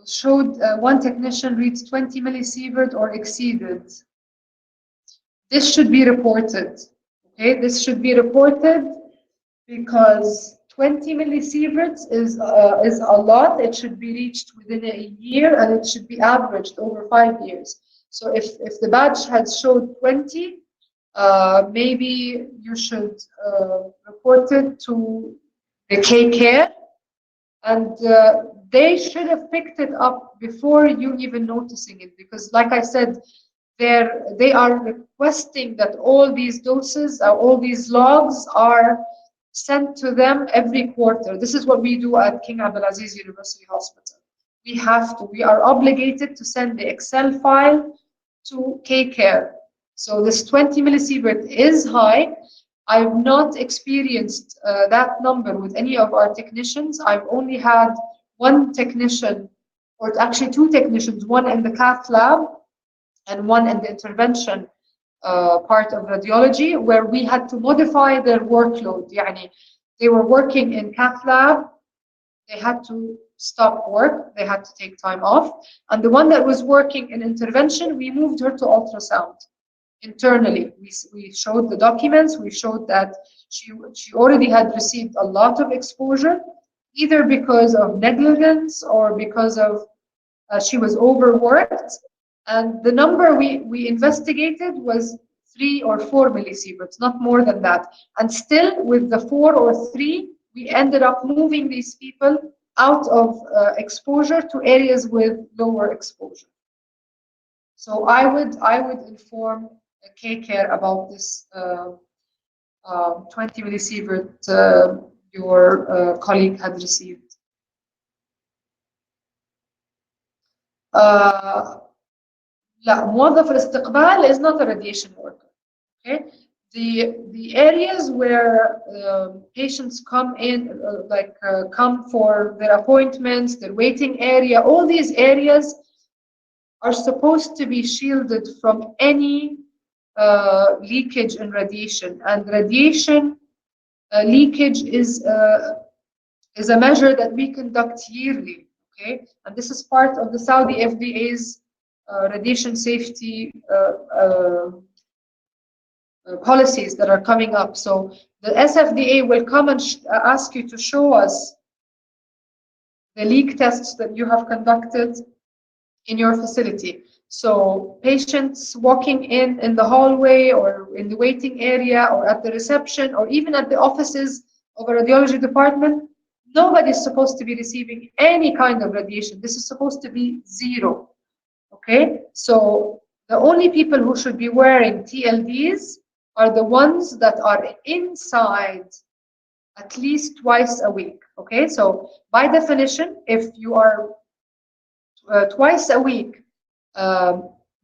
showed one technician reads 20 millisievert or exceeded. This should be reported. Okay, this should be reported because 20 millisieverts is a lot. It should be reached within a year, and it should be averaged over 5 years. So if the badge has showed 20, maybe you should report it to the K care, and they should have picked it up before you even noticing it, because like I said, they are requesting that all these doses, all these logs are sent to them every quarter. This is what we do at King Abdulaziz University Hospital. We are obligated to send the Excel file to K-Care. So this 20 millisievert is high. I've not experienced that number with any of our technicians. I've only had one technician, or actually two technicians, one in the cath lab and one in the intervention part of radiology, where we had to modify their workload. يعني, they were working in cath lab, they had to stop work, they had to take time off. And the one that was working in intervention, we moved her to ultrasound internally. We showed the documents, we showed that she already had received a lot of exposure, either because of negligence or because of she was overworked. And the number we investigated was 3 or 4 millisieverts, not more than that. And still, with the 4 or 3, we ended up moving these people out of exposure to areas with lower exposure. So I would inform K-Care about this 20 millisievert your colleague had received. لا, موظف الاستقبال is not a radiation worker. Okay, the areas where patients come in, come for their appointments, their waiting area, all these areas are supposed to be shielded from any leakage in radiation. And radiation leakage is a measure that we conduct yearly. Okay, and this is part of the Saudi FDA's radiation safety policies that are coming up. So the SFDA will come and ask you to show us the leak tests that you have conducted in your facility. So patients walking in the hallway or in the waiting area or at the reception or even at the offices of a radiology department, nobody is supposed to be receiving any kind of radiation. This is supposed to be zero. Okay, so the only people who should be wearing TLDs are the ones that are inside at least twice a week. Okay, so by definition, if you are twice a week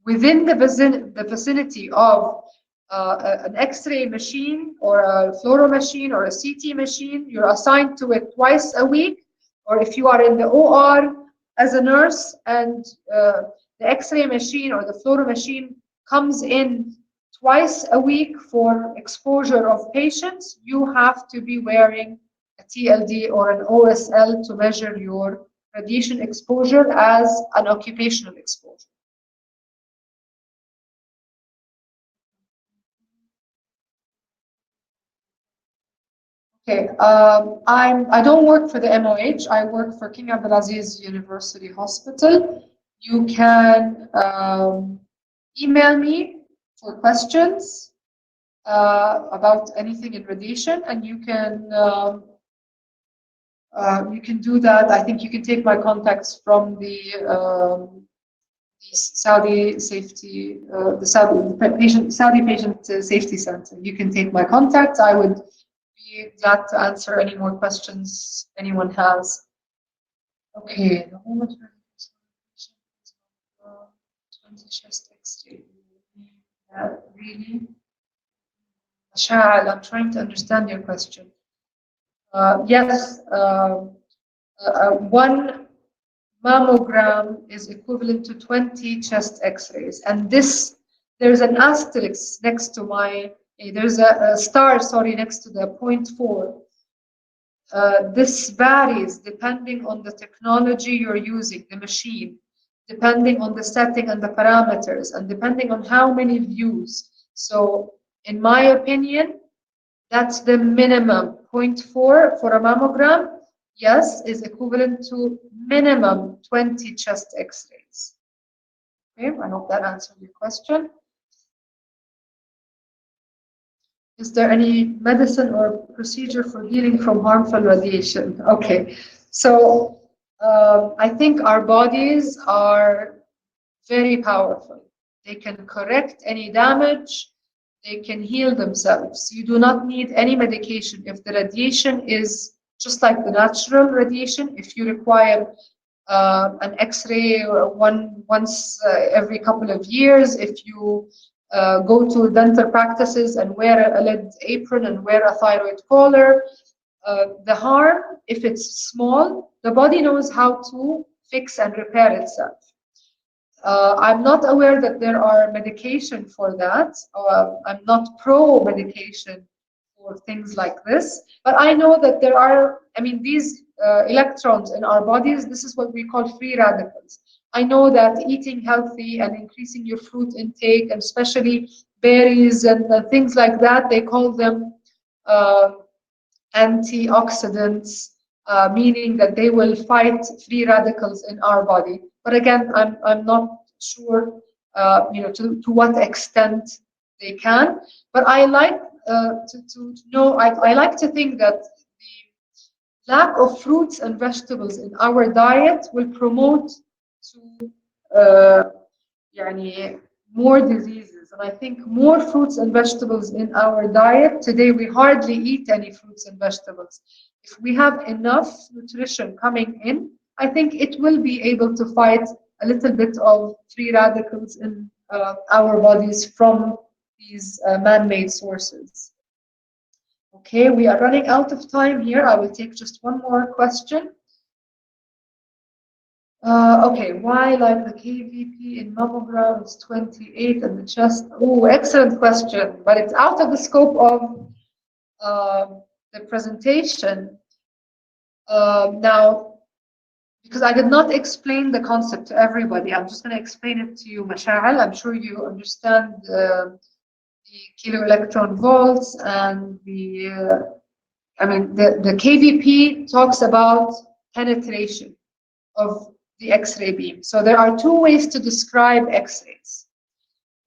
within the vicinity of an X-ray machine or a fluoro machine or a CT machine, you're assigned to it twice a week. Or if you are in the OR as a nurse and the X-ray machine or the fluoro machine comes in twice a week for exposure of patients, you have to be wearing a TLD or an OSL to measure your radiation exposure as an occupational exposure. Okay, I don't work for the MOH. I work for King Abdulaziz University Hospital. You can email me for questions about anything in radiation, and you can do that. I think you can take my contacts from the Saudi safety, the Saudi patient safety center. You can take my contacts. I would be glad to answer any more questions anyone has. Okay, the whole 20 chest X-ray. Really? Sha'al, I'm trying to understand your question. Yes, one mammogram is equivalent to 20 chest X-rays, and there's an asterisk next to there's a star, sorry, next to the 0.4. This varies depending on the technology you're using, the machine, depending on the setting and the parameters, and depending on how many views. So In my opinion, that's the minimum. 0.4 for a mammogram, yes, is equivalent to minimum 20 chest x-rays. Okay, I hope that answered your question. Is there any medicine or procedure for healing from harmful radiation? Okay, so I think our bodies are very powerful. They can correct any damage, they can heal themselves. You do not need any medication. If the radiation is just like the natural radiation, if you require an X-ray once every couple of years, if you go to dental practices and wear a lead apron and wear a thyroid collar, the harm, if it's small, the body knows how to fix and repair itself. I'm not aware that there are medication for that. I'm not pro medication for things like this, but I know that there are, I mean, these electrons in our bodies, this is what we call free radicals. I know that eating healthy and increasing your fruit intake, and especially berries and things like that, they call them uh, antioxidants, meaning that they will fight free radicals in our body. But again, I'm not sure, to what extent they can. But I like to know. I like to think that the lack of fruits and vegetables in our diet will promote to يعني more diseases. And I think more fruits and vegetables in our diet. Today we hardly eat any fruits and vegetables. If we have enough nutrition coming in, I think it will be able to fight a little bit of free radicals in our bodies from these man-made sources. Okay, we are running out of time here. I will take just one more question. Okay, why like the KVP in mammogram is 28 and the chest? Oh, excellent question, but it's out of the scope of the presentation. Now, because I did not explain the concept to everybody, I'm just going to explain it to you, Masha'al. I'm sure you understand the kilo electron volts and the KVP talks about penetration of the X-ray beam. So there are two ways to describe X-rays.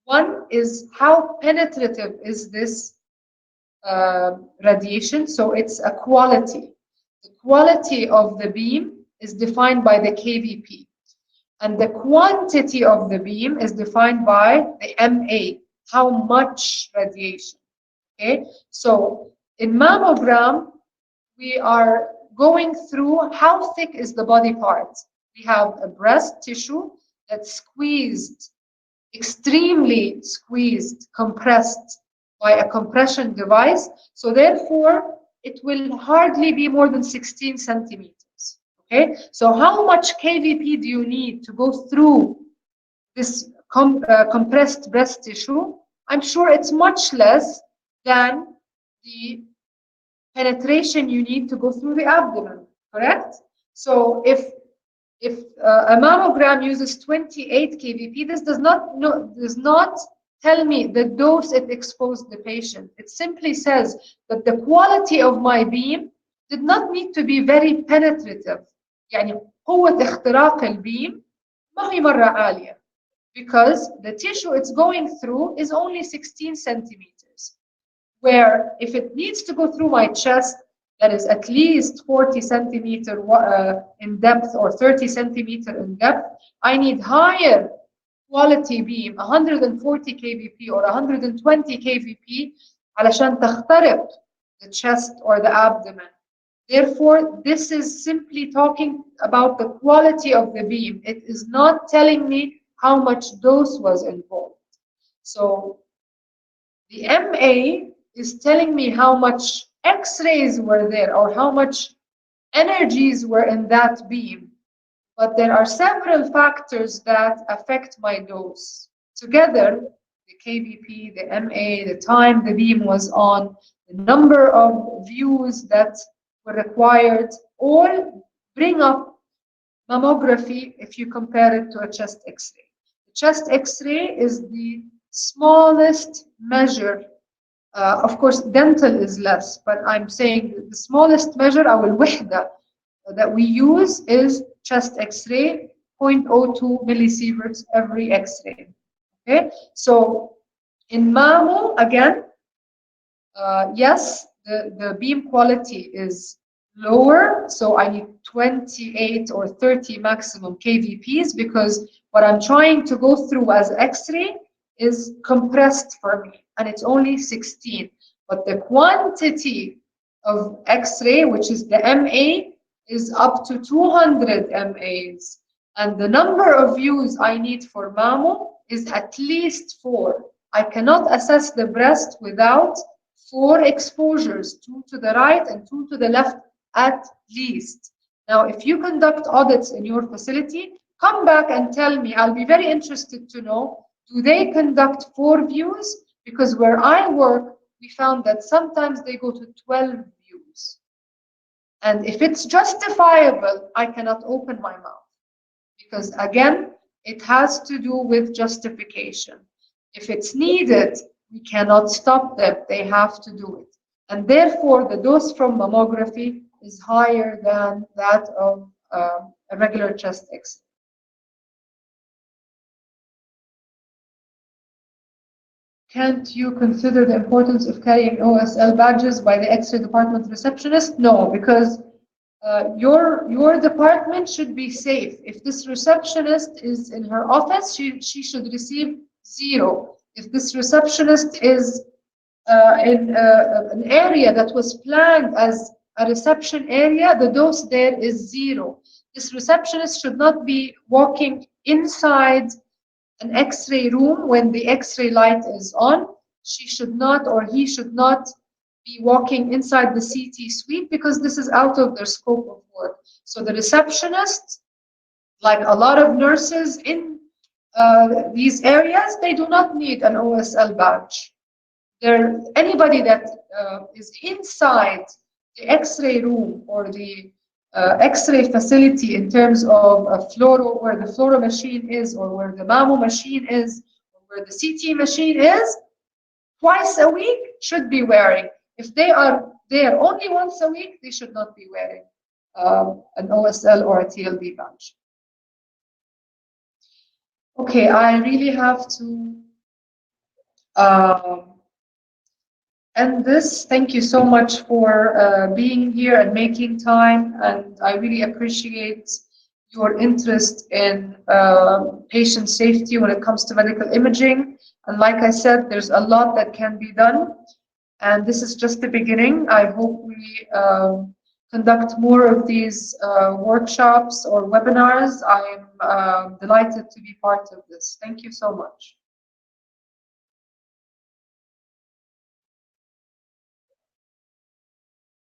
One is how penetrative is this radiation. So it's a quality. The quality of the beam is defined by the KVP. And the quantity of the beam is defined by the MA, how much radiation. Okay, so in mammogram, we are going through how thick is the body part. We have a breast tissue that's squeezed, extremely squeezed, compressed by a compression device. So therefore, it will hardly be more than 16 centimeters. Okay, so how much KVP do you need to go through this compressed breast tissue? I'm sure it's much less than the penetration you need to go through the abdomen, correct? So if a mammogram uses 28 kVp, this does not tell me the dose it exposed the patient. It simply says that the quality of my beam did not need to be very penetrative. يعني قوة اختراق البيم ما هي مرة عالية, because the tissue it's going through is only 16 centimeters. Where if it needs to go through my chest, that is at least 40 centimeter in depth or 30 centimeter in depth, I need higher quality beam, 140 kVp or 120 kVp علشان تخترق the chest or the abdomen. Therefore, this is simply talking about the quality of the beam. It is not telling me how much dose was involved. So the MA is telling me how much X-rays were there or how much energies were in that beam. But there are several factors that affect my dose. Together, the KVP, the MA, the time the beam was on, the number of views that were required, all bring up mammography if you compare it to a chest X-ray. The chest X-ray is the smallest measure Of course, dental is less, but I'm saying the smallest measure, our الوحدة, that we use is chest X-ray, 0.02 millisieverts every X-ray. Okay, so in mammo, again, yes, the beam quality is lower, so I need 28 or 30 maximum kVps because what I'm trying to go through as X-ray is compressed for me, and it's only 16. But the quantity of X-ray, which is the MA, is up to 200 MAs. And the number of views I need for mammo is at least 4. I cannot assess the breast without 4 exposures, 2 to the right and 2 to the left at least. Now, if you conduct audits in your facility, come back and tell me. I'll be very interested to know, do they conduct 4 views? Because where I work, we found that sometimes they go to 12 views. And if it's justifiable, I cannot open my mouth. Because again, it has to do with justification. If it's needed, we cannot stop them. They have to do it. And therefore, the dose from mammography is higher than that of a regular chest X-ray. Can't you consider the importance of carrying OSL badges by the X-ray department receptionist? No, because your department should be safe. If this receptionist is in her office, she should receive 0. If this receptionist is in an area that was planned as a reception area, the dose there is 0. This receptionist should not be walking inside an X-ray room when the X-ray light is on. She should not, or he should not, be walking inside the CT suite because this is out of their scope of work. So the receptionist, like a lot of nurses in these areas, they do not need an OSL badge. Anybody that is inside the X-ray room or the X-ray facility in terms of a fluoro, where the fluoro machine is, or where the mammo machine is, or where the CT machine is, twice a week should be wearing. If they are there only once a week, they should not be wearing an OSL or a TLD badge. Okay, I really have to end this. Thank you so much for being here and making time, and I really appreciate your interest in patient safety when it comes to medical imaging. And like I said, there's a lot that can be done, and this is just the beginning. I hope we conduct more of these workshops or webinars. I'm delighted to be part of this. Thank you so much.